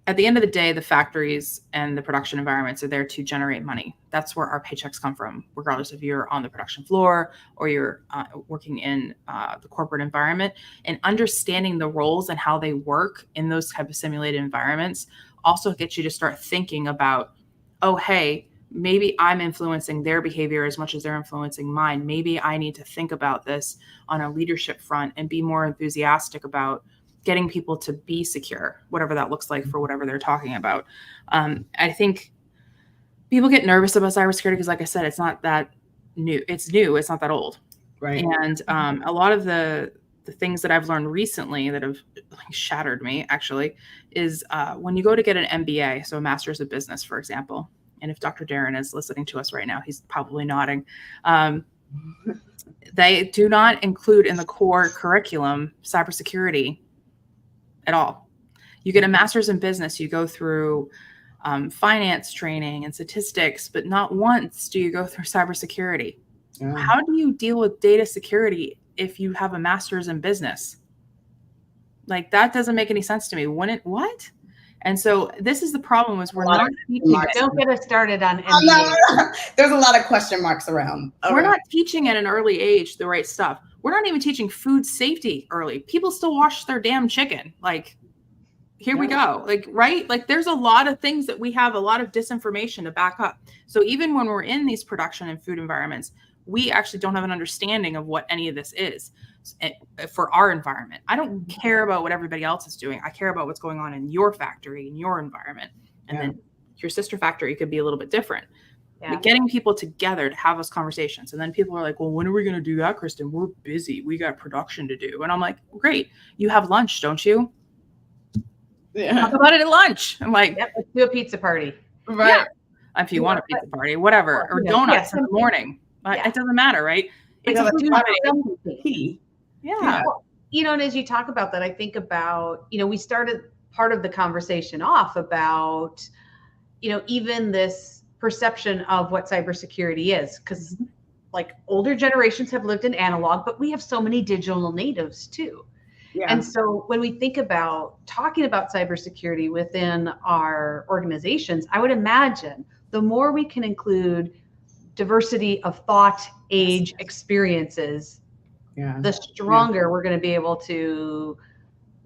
at the end of the day, the factories and the production environments are there to generate money. That's where our paychecks come from, regardless if you're on the production floor or you're working in the corporate environment. And understanding the roles and how they work in those type of simulated environments also gets you to start thinking about, oh, hey, maybe I'm influencing their behavior as much as they're influencing mine. Maybe I need to think about this on a leadership front and be more enthusiastic about getting people to be secure, whatever that looks like for whatever they're talking about. I think people get nervous about cybersecurity because, like I said, it's not that new. It's new. It's not that old. Right. And a lot of the things that I've learned recently that have shattered me, actually, is when you go to get an MBA, so a Master's of Business, for example, and if Dr. Darren is listening to us right now, he's probably nodding. They do not include in the core curriculum cybersecurity at all. You get a Master's in Business, you go through finance training and statistics, but not once do you go through cybersecurity. Yeah. How do you deal with data security if you have a master's in business? Like, that doesn't make any sense to me. What? And so this is the problem, is we're not teaching it. Don't get us started on MBA. No. There's a lot of question marks around. We're not teaching at an early age the right stuff. We're not even teaching food safety early. People still wash their damn chicken. Like, here we go. Like, right? Like, there's a lot of things that we have a lot of disinformation to back up. So even when we're in these production and food environments, we actually don't have an understanding of what any of this is for our environment. I don't care about what everybody else is doing. I care about what's going on in your factory, in your environment. And then your sister factory could be a little bit different. Yeah. But getting people together to have those conversations. And then people are like, well, when are we going to do that, Kristin? We're busy. We got production to do. And I'm like, great. You have lunch, don't you? Yeah. Talk about it at lunch. I'm like, let's do a pizza party. Right. Yeah. If you want a pizza party, whatever. Or donuts in the morning. It doesn't matter, right? It's a food key. Yeah. Well, and as you talk about that, I think about, we started part of the conversation off about, even this perception of what cybersecurity is, because like older generations have lived in analog, but we have so many digital natives too. Yeah. And so when we think about talking about cybersecurity within our organizations, I would imagine the more we can include diversity of thought, age, experiences, the stronger we're going to be able to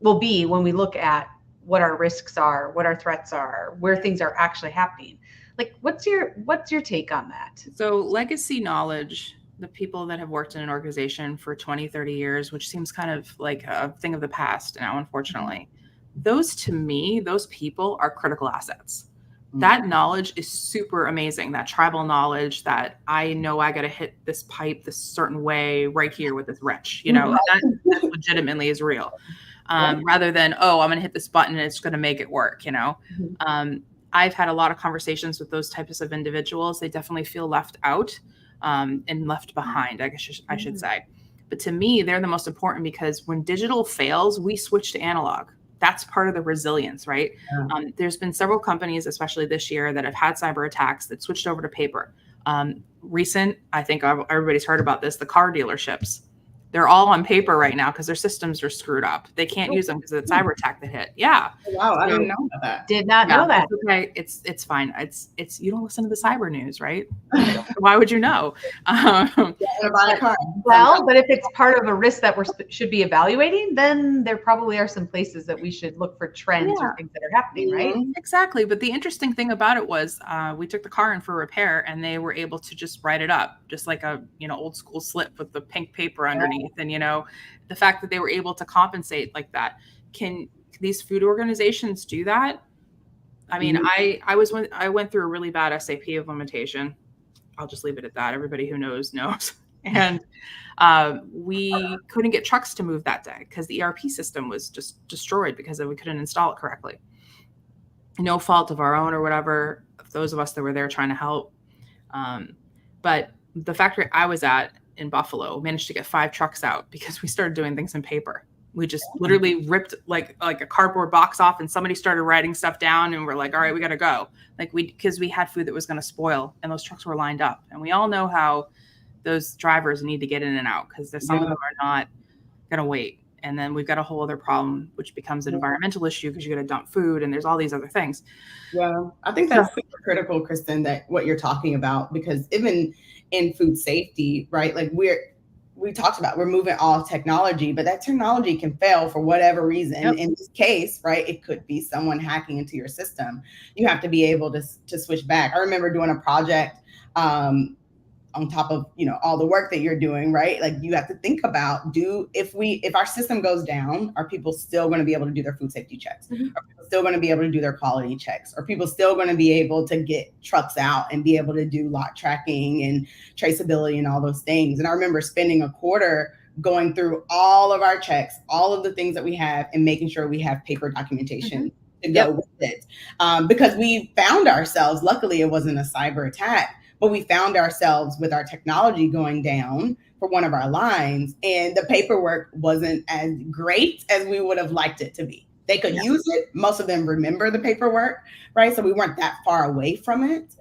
will be when we look at what our risks are, what our threats are, where things are actually happening. Like, what's your take on that? So legacy knowledge, the people that have worked in an organization for 20, 30 years, which seems kind of like a thing of the past now, unfortunately, those people are critical assets. That knowledge is super amazing. That tribal knowledge, that I know I got to hit this pipe this certain way right here with this wrench, that legitimately is real. Rather than, I'm going to hit this button and it's going to make it work, I've had a lot of conversations with those types of individuals. They definitely feel left out and left behind, I guess I should say. But to me, they're the most important, because when digital fails, we switch to analog. That's part of the resilience, right? Yeah. There's been several companies, especially this year, that have had cyber attacks that switched over to paper. Recent, I think everybody's heard about this, the car dealerships. They're all on paper right now because their systems are screwed up. They can't use them because of the cyber attack that hit. Yeah. Wow, I didn't know about that. Did not know that. It's okay. It's fine. It's you don't listen to the cyber news, right? Why would you know? Buy a car. But if it's part of a risk that we should be evaluating, then there probably are some places that we should look for trends or things that are happening, right? Exactly. But the interesting thing about it was we took the car in for repair, and they were able to just write it up, just like a old school slip with the pink paper underneath. And the fact that they were able to compensate like that. Can these food organizations do that? I mean, I went through a really bad SAP implementation. I'll just leave it at that. Everybody who knows. And we couldn't get trucks to move that day because the ERP system was just destroyed because we couldn't install it correctly. No fault of our own or whatever, those of us that were there trying to help. But the factory I was at in Buffalo managed to get 5 trucks out because we started doing things in paper. We just literally ripped like a cardboard box off, and somebody started writing stuff down, and we're like, all right, we got to go. Because we had food that was going to spoil, and those trucks were lined up. And we all know how those drivers need to get in and out, because there's some of them are not going to wait. And then we've got a whole other problem, which becomes an environmental issue because you got to dump food, and there's all these other things. Yeah, I think that's super critical, Kristin, that what you're talking about, because even in food safety, right? Like we talked about, we're moving all technology, but that technology can fail for whatever reason. Yep. In this case, right, it could be someone hacking into your system. You have to be able to switch back. I remember doing a project on top of, all the work that you're doing, right? Like, you have to think about, if our system goes down, are people still going to be able to do their food safety checks? Mm-hmm. Are people still going to be able to do their quality checks? Are people still going to be able to get trucks out and be able to do lot tracking and traceability and all those things? And I remember spending a quarter going through all of our checks, all of the things that we have, and making sure we have paper documentation to go with it. Because we found ourselves, luckily it wasn't a cyber attack, but we found ourselves with our technology going down for one of our lines, and the paperwork wasn't as great as we would have liked it to be. They could use it. Most of them remember the paperwork, right? So we weren't that far away from it.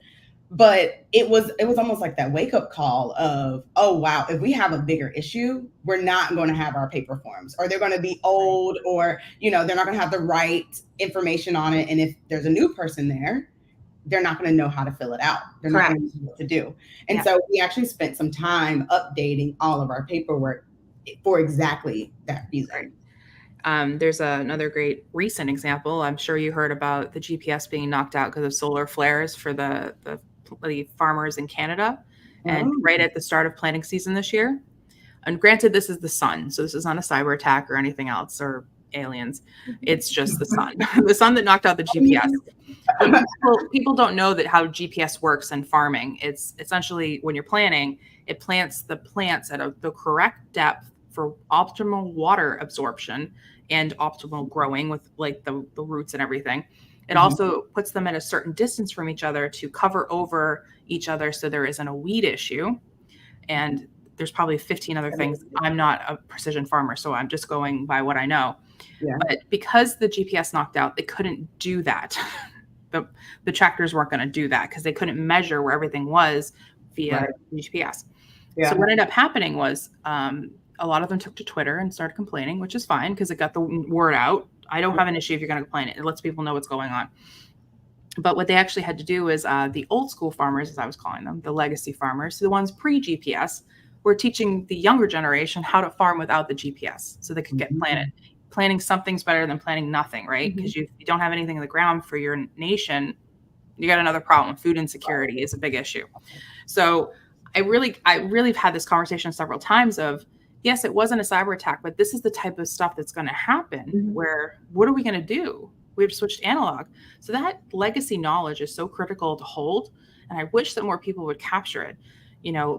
But it was almost like that wake up call of, oh, wow, if we have a bigger issue, we're not going to have our paper forms, or they're going to be old, or, they're not going to have the right information on it. And if there's a new person there, they're not going to know how to fill it out. They're not going to know what to do. And so we actually spent some time updating all of our paperwork for exactly that reason. There's another great recent example. I'm sure you heard about the GPS being knocked out because of solar flares for the farmers in Canada, and right at the start of planting season this year. And granted, this is the sun, so this is not a cyber attack or anything else or aliens. It's just the sun, the sun that knocked out the GPS. People don't know that how GPS works in farming. It's essentially, when you're planting, it plants the plants at the correct depth for optimal water absorption and optimal growing with like the roots and everything. It also puts them at a certain distance from each other to cover over each other so there isn't a weed issue. And there's probably 15 other things. I'm not a precision farmer, so I'm just going by what I know. Yeah. But because the GPS knocked out, they couldn't do that. The tractors weren't going to do that because they couldn't measure where everything was via GPS. Yeah. So what ended up happening was a lot of them took to Twitter and started complaining, which is fine because it got the word out. I don't have an issue if you're going to complain. It lets people know what's going on. But what they actually had to do is the old school farmers, as I was calling them, the legacy farmers, the ones pre-GPS, were teaching the younger generation how to farm without the GPS so they could get planted. Planting something's better than planting nothing, right? Because if you don't have anything in the ground for your nation, you got another problem. Food insecurity is a big issue. So I really have had this conversation several times of, yes, it wasn't a cyber attack, but this is the type of stuff that's going to happen where what are we going to do? We've switched analog. So that legacy knowledge is so critical to hold. And I wish that more people would capture it.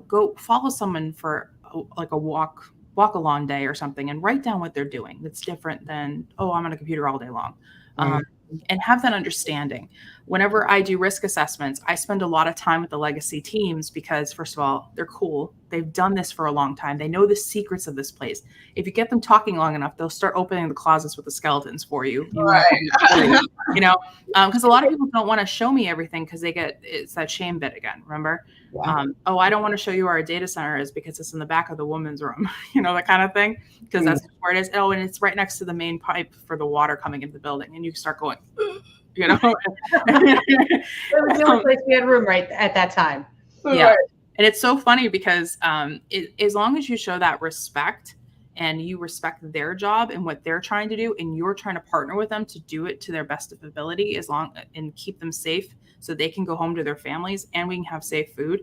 Go follow someone for like a walk along day or something and write down what they're doing. That's different than, oh, I'm on a computer all day long. And have that understanding. Whenever I do risk assessments, I spend a lot of time with the legacy teams because, first of all, they're cool. They've done this for a long time. They know the secrets of this place. If you get them talking long enough, they'll start opening the closets with the skeletons for you. Because a lot of people don't want to show me everything because it's that shame bit again, remember? Yeah. I don't want to show you where our data center is because it's in the back of the woman's room, that kind of thing, because that's where it is. Oh, and it's right next to the main pipe for the water coming into the building. And you start going, It was the only place we had room right at that time. Yeah. And it's so funny because as long as you show that respect and you respect their job and what they're trying to do, and you're trying to partner with them to do it to their best of ability, and keep them safe so they can go home to their families and we can have safe food,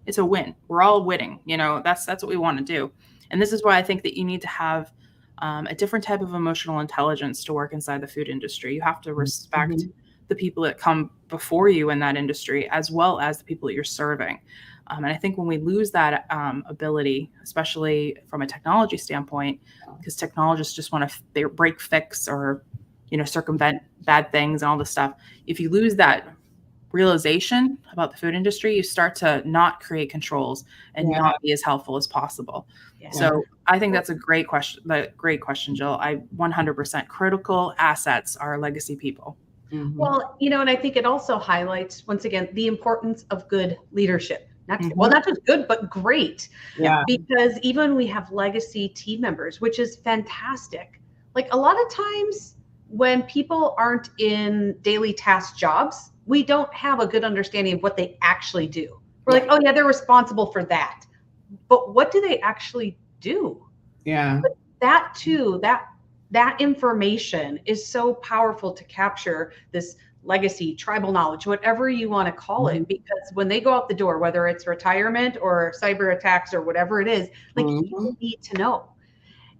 it's a win. We're all winning. That's what we want to do. And this is why I think that you need to have a different type of emotional intelligence to work inside the food industry. You have to respect the people that come before you in that industry, as well as the people that you're serving. And I think when we lose that ability, especially from a technology standpoint, because technologists just want to break, fix, or circumvent bad things and all this stuff. If you lose that realization about the food industry, you start to not create controls and not be as helpful as possible. Yeah. So I think that's a great question. Jill. 100% critical assets are legacy people. Well, and I think it also highlights, once again, the importance of good leadership. Not just good, but great. Yeah. Because even we have legacy team members, which is fantastic. Like a lot of times when people aren't in daily task jobs, we don't have a good understanding of what they actually do. We're like, oh yeah, they're responsible for that. But what do they actually do? Yeah. But that too, that information is so powerful to capture this legacy, tribal knowledge, whatever you want to call it, because when they go out the door, whether it's retirement or cyber attacks or whatever it is, like you need to know.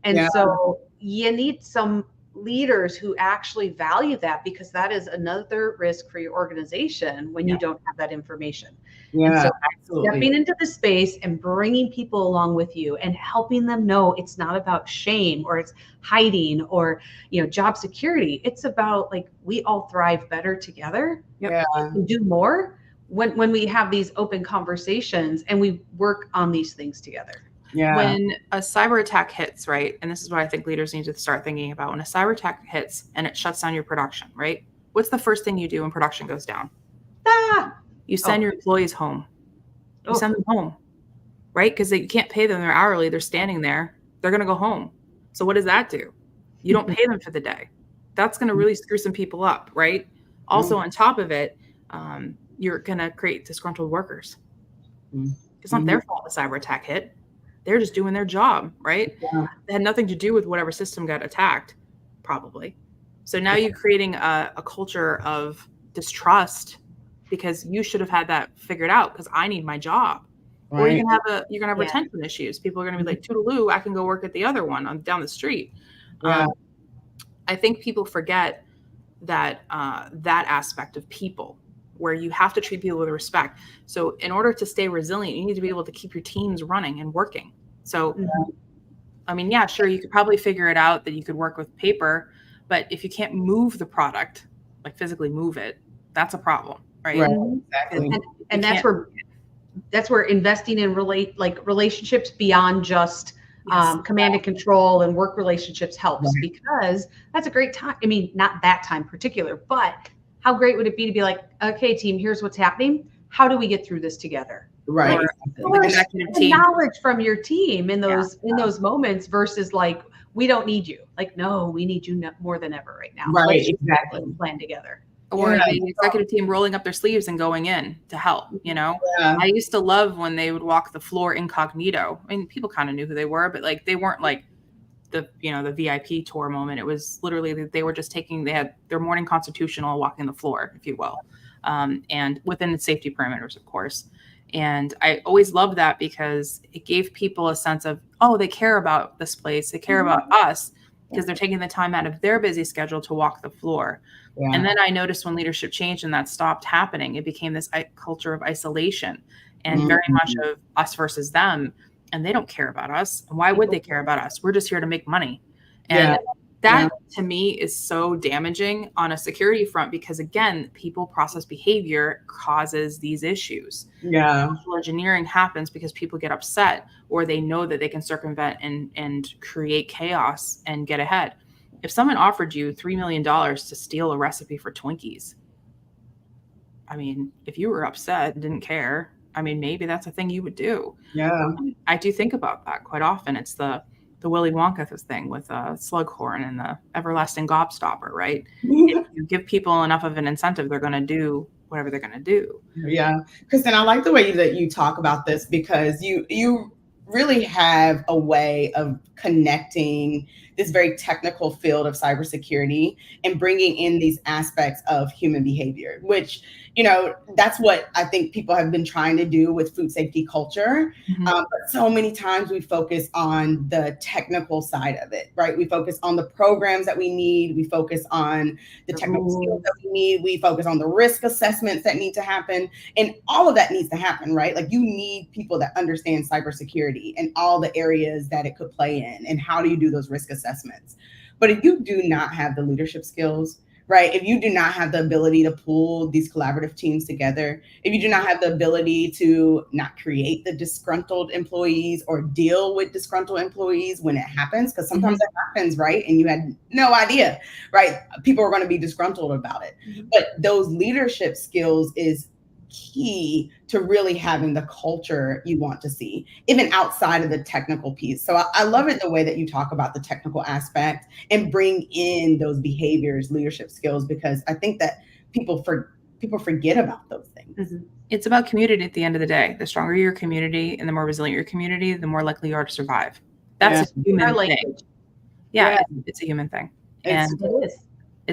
And so you need some leaders who actually value that, because that is another risk for your organization when you don't have that information. And so stepping into the space and bringing people along with you and helping them know it's not about shame or it's hiding or job security. It's about like we all thrive better together. And do more when we have these open conversations and we work on these things together. Yeah. When a cyber attack hits, right? And this is what I think leaders need to start thinking about. When a cyber attack hits and it shuts down your production, right? What's the first thing you do when production goes down? You send your employees home. You send them home, right? Because you can't pay them. They're hourly. They're standing there. They're going to go home. So what does that do? You don't pay them for the day. That's going to really screw some people up, right? Also, on top of it, you're going to create disgruntled workers. It's not their fault the cyber attack hit. They're just doing their job, right? Yeah. It had nothing to do with whatever system got attacked, probably. So now you're creating a culture of distrust because you should have had that figured out because I need my job. Right. Or you're gonna have retention issues. People are gonna be like, toodaloo, I can go work at the other one down the street. Yeah. I think people forget that that aspect of people, where you have to treat people with respect. So in order to stay resilient, you need to be able to keep your teams running and working. So, I mean, yeah, sure, you could probably figure it out that you could work with paper, but if you can't move the product, like physically move it, that's a problem, right? Exactly. And that's where investing in relationships beyond just command and control and work relationships helps, because that's a great time. I mean, not that time particular, but how great would it be to be like, okay, team, here's what's happening. How do we get through this together? Right. Or knowledge from your team in those moments versus like, we don't need you. Like, no, we need you more than ever right now. Right. Let's exactly. Plan together. Or the executive team rolling up their sleeves and going in to help, you know? Yeah. I used to love when they would walk the floor incognito. I mean, people kind of knew who they were, but like, they weren't like the VIP tour moment. It was literally, they were just they had their morning constitutional walking the floor, if you will. And within the safety parameters, of course. And I always loved that because it gave people a sense of, oh, they care about this place. They care about us because they're taking the time out of their busy schedule to walk the floor. Yeah. And then I noticed when leadership changed and that stopped happening, it became this culture of isolation and very much of us versus them. And they don't care about us. And why would they care about us? We're just here to make money. And that to me is so damaging on a security front because, again, people process behavior causes these issues. Yeah. Social engineering happens because people get upset or they know that they can circumvent and create chaos and get ahead. If someone offered you $3 million to steal a recipe for Twinkies, I mean, if you were upset and didn't care, I mean, maybe that's a thing you would do. Yeah. I do think about that quite often. It's the Willy Wonka thing with Slughorn and the everlasting gobstopper, right? If you give people enough of an incentive, they're going to do whatever they're going to do. Yeah. Kristin, I like the way that you talk about this because you really have a way of connecting this very technical field of cybersecurity and bringing in these aspects of human behavior, which, that's what I think people have been trying to do with food safety culture. But so many times we focus on the technical side of it, right? We focus on the programs that we need. We focus on the technical skills that we need. We focus on the risk assessments that need to happen. And all of that needs to happen, right? Like you need people that understand cybersecurity and all the areas that it could play in and how do you do those risk assessments. But if you do not have the leadership skills, right? If you do not have the ability to pull these collaborative teams together, if you do not have the ability to not create the disgruntled employees or deal with disgruntled employees when it happens, because sometimes that happens, right? And you had no idea, right? People are going to be disgruntled about it. But those leadership skills is key to really having the culture you want to see, even outside of the technical piece. So I love it the way that you talk about the technical aspect and bring in those behaviors, leadership skills, because I think that people forget about those things. It's about community at the end of the day. The stronger your community and the more resilient your community, the more likely you are to survive. That's a human thing. Yeah, it's a human thing. And it is.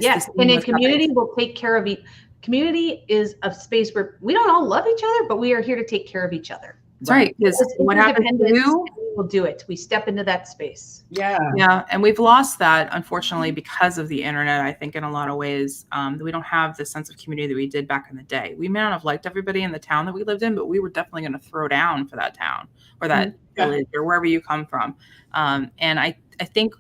Yes, and a community will take care of each. Community is a space where we don't all love each other, but we are here to take care of each other. That's right. Because what happens to you, we'll do it. We step into that space. Yeah. Yeah. And we've lost that, unfortunately, because of the internet, I think in a lot of ways, we don't have the sense of community that we did back in the day. We may not have liked everybody in the town that we lived in, but we were definitely going to throw down for that town or that village or wherever you come from. And I think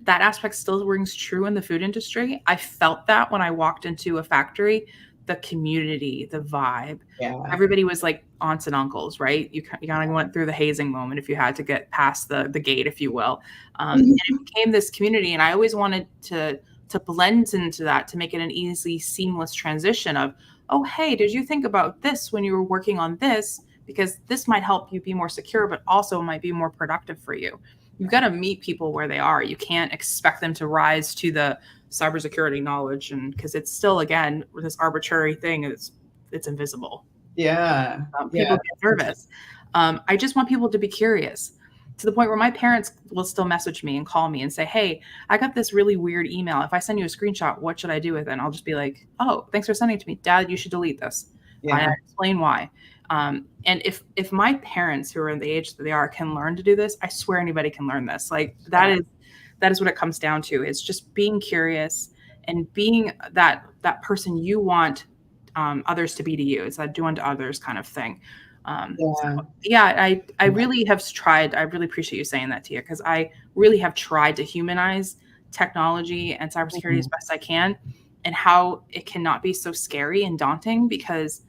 that aspect still rings true in the food industry. I felt that when I walked into a factory, the community, the vibe. Yeah. Everybody was like aunts and uncles, right? You kind of went through the hazing moment if you had to get past the gate, if you will. And it became this community. And I always wanted to blend into that, to make it an easy, seamless transition of, oh, hey, did you think about this when you were working on this? Because this might help you be more secure, but also might be more productive for you. You've got to meet people where they are. You can't expect them to rise to the cybersecurity knowledge, and because it's still, again, this arbitrary thing, it's invisible. Yeah. People get nervous. I just want people to be curious, to the point where my parents will still message me and call me and say, hey, I got this really weird email. If I send you a screenshot, what should I do with it? And I'll just be like, oh, thanks for sending it to me. Dad, you should delete this. I explain why. And if my parents, who are in the age that they are, can learn to do this, I swear anybody can learn this. Like that is what it comes down to. It's just being curious and being that person you want others to be to you. It's that do unto others kind of thing. I really have tried. I really appreciate you saying that, Tia, because I really have tried to humanize technology and cybersecurity as best I can, and how it cannot be so scary and daunting, because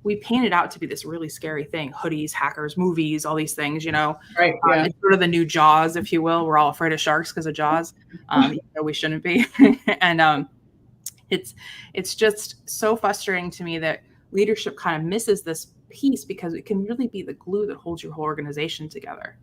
we paint it out to be this really scary thing. Hoodies, hackers, movies, all these things, Right. It's sort of the new Jaws, if you will. We're all afraid of sharks because of Jaws. We shouldn't be. And it's just so frustrating to me that leadership kind of misses this piece, because it can really be the glue that holds your whole organization together.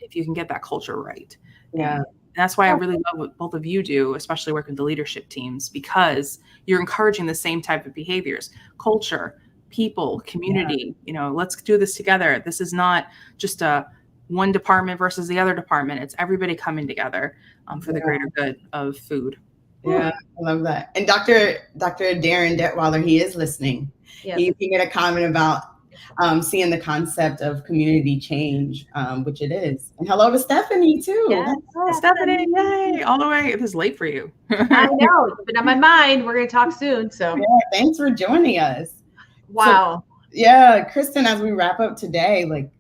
If you can get that culture right. Yeah. And that's why I really love what both of you do, especially working with the leadership teams, because you're encouraging the same type of behaviors, culture, people, community. Let's do this together. This is not just a one department versus the other department. It's everybody coming together for the greater good of food. Yeah, I love that. And Dr. Darren Detweiler, he is listening. Yes. He made a comment about seeing the concept of community change, which it is. And hello to Stephanie too. Yes. Stephanie, yay! All the way. It was late for you. I know, it's been on my mind. We're going to talk soon. So thanks for joining us. Wow. So, Kristin, as we wrap up today, like,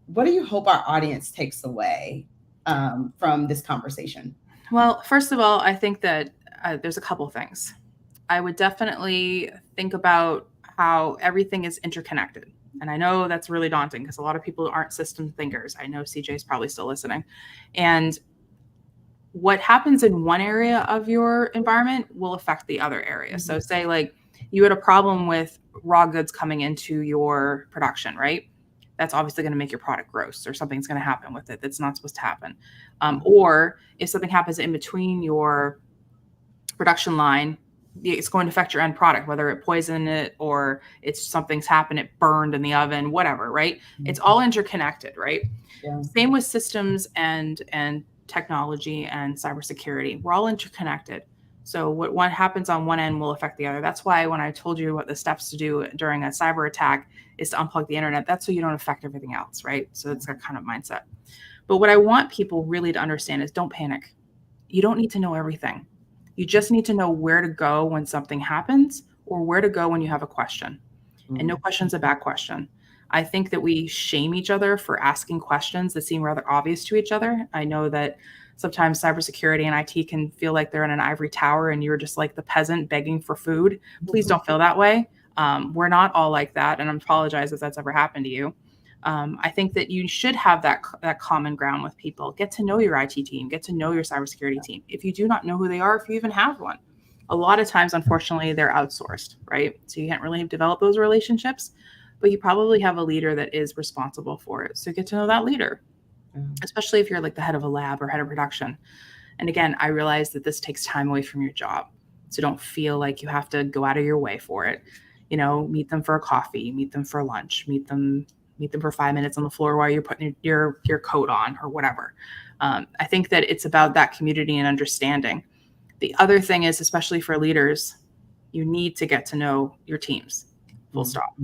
what do you hope our audience takes away from this conversation? Well, first of all, I think that there's a couple things. I would definitely think about how everything is interconnected. And I know that's really daunting, because a lot of people aren't system thinkers. I know CJ's probably still listening. And what happens in one area of your environment will affect the other area. So say like you had a problem with raw goods coming into your production, right? That's obviously going to make your product gross, or something's going to happen with it that's not supposed to happen. Or if something happens in between your production line, it's going to affect your end product, whether it poisoned it or it's something's happened, it burned in the oven, whatever, right? It's all interconnected, right? Yeah. Same with systems and technology and cybersecurity. We're all interconnected. So what happens on one end will affect the other. That's why when I told you what the steps to do during a cyber attack is to unplug the internet, that's so you don't affect everything else, right? So it's that kind of mindset. But what I want people really to understand is don't panic. You don't need to know everything. You just need to know where to go when something happens, or where to go when you have a question. And no question's a bad question. I think that we shame each other for asking questions that seem rather obvious to each other. I know that sometimes cybersecurity and IT can feel like they're in an ivory tower and you're just like the peasant begging for food. Please don't feel that way. We're not all like that. And I apologize if that's ever happened to you. I think that you should have that common ground with people. Get to know your IT team, get to know your cybersecurity team. If you do not know who they are, if you even have one, a lot of times, unfortunately, they're outsourced, right? So you can't really develop those relationships, but you probably have a leader that is responsible for it. So get to know that leader, especially if you're like the head of a lab or head of production. And again, I realize that this takes time away from your job. So don't feel like you have to go out of your way for it. Meet them for a coffee, meet them for lunch, meet them for 5 minutes on the floor while you're putting your coat on or whatever. I think that it's about that community and understanding. The other thing is, especially for leaders, you need to get to know your teams, full stop.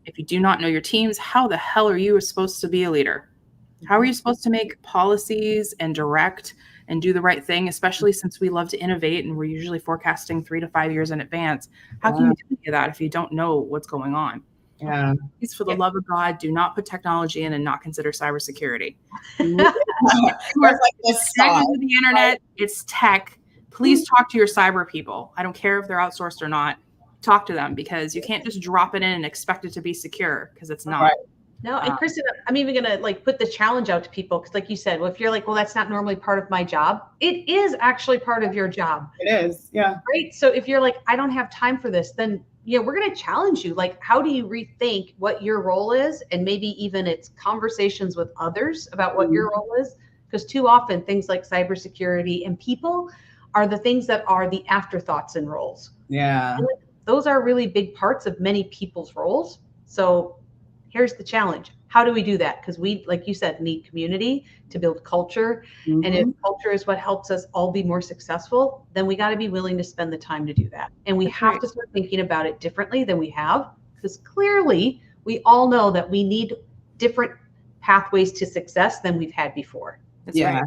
If you do not know your teams, how the hell are you supposed to be a leader? How are you supposed to make policies and direct and do the right thing, especially since we love to innovate and we're usually forecasting 3 to 5 years in advance? How can you do any of that if you don't know what's going on? Yeah. Please, for the love of God, do not put technology in and not consider cybersecurity. Like the internet, it's tech. Please talk to your cyber people. I don't care if they're outsourced or not. talk to them, because you can't just drop it in and expect it to be secure, because it's not. Right. No, and Kristin, I'm even going to like put the challenge out to people, because like you said, well, if you're like, well, that's not normally part of my job, it is actually part of your job. It is. Yeah. Right. So if you're like, I don't have time for this, then we're going to challenge you. Like, how do you rethink what your role is? And maybe even it's conversations with others about what your role is. Because too often things like cybersecurity and people are the things that are the afterthoughts in roles. Yeah. And those are really big parts of many people's roles. So here's the challenge. How do we do that? Because we, like you said, need community to build culture. And if culture is what helps us all be more successful, then we got to be willing to spend the time to do that. And we have to start thinking about it differently than we have, because clearly we all know that we need different pathways to success than we've had before. That's right.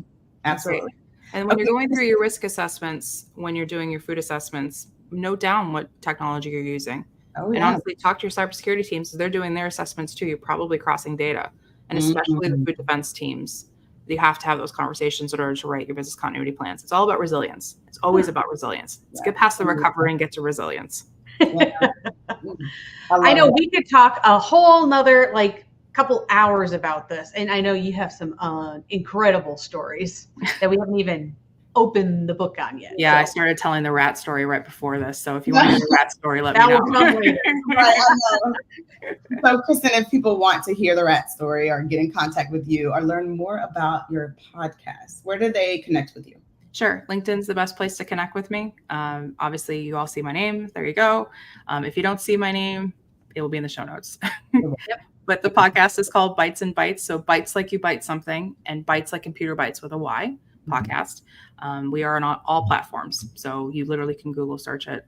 Absolutely. Right. And when you're going through your risk assessments, when you're doing your food assessments, note down what technology you're using. And honestly, talk to your cybersecurity teams. So they're doing their assessments too. You're probably crossing data, and especially the food defense teams. You have to have those conversations in order to write your business continuity plans. It's all about resilience. It's always about resilience. Let's get past the recovery and get to resilience. I know we could talk a whole nother like couple hours about this, and I know you have some incredible stories that we haven't even opened the book on yet. Yeah, so I started telling the rat story right before this. So if you want to hear the rat story, let me know. Right, I know. So Kristin, if people want to hear the rat story or get in contact with you or learn more about your podcast, where do they connect with you? Sure. LinkedIn's the best place to connect with me. Obviously, you all see my name. There you go. If you don't see my name, it will be in the show notes. Yep. But the podcast is called Bites and Bites. So bites like you bite something, and bites like computer bites with a Y podcast. We are on all platforms. So you literally can Google search it.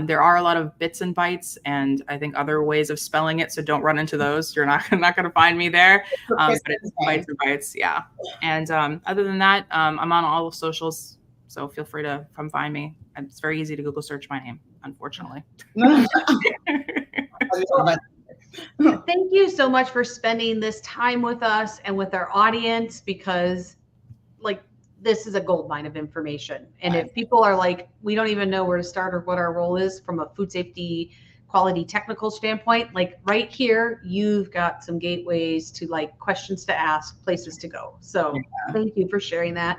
There are a lot of bits and bytes, and I think other ways of spelling it. So don't run into those. You're not going to find me there. But it's Bites and Bites. Yeah. And other than that, I'm on all the socials. So feel free to come find me. It's very easy to Google search my name, unfortunately. Thank you so much for spending this time with us and with our audience, because like this is a goldmine of information. And if people are like, we don't even know where to start or what our role is from a food safety quality technical standpoint, like right here, you've got some gateways to like questions to ask, places to go. So thank you for sharing that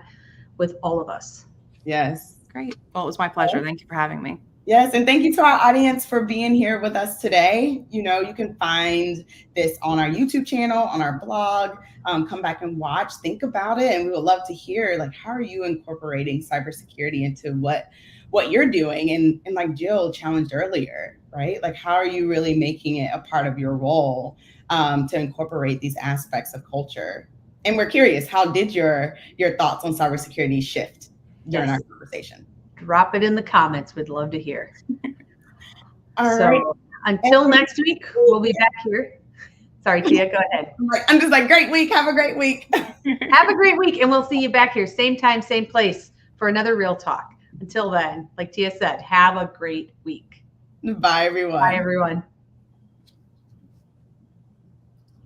with all of us. Yes. Great. Well, it was my pleasure. Thank you for having me. Yes, and thank you to our audience for being here with us today. You can find this on our YouTube channel, on our blog. Come back and watch, think about it, and we would love to hear, like, how are you incorporating cybersecurity into what you're doing? And like Jill challenged earlier, right? Like, how are you really making it a part of your role to incorporate these aspects of culture? And we're curious, how did your thoughts on cybersecurity shift during our conversation? Drop it in the comments. We'd love to hear. All right. Until next week, we'll be back here. Sorry, Tia, go ahead. I'm just like, great week. Have a great week. Have a great week. And we'll see you back here, same time, same place for another Real Talk. Until then, like Tia said, have a great week. Bye, everyone. Bye, everyone.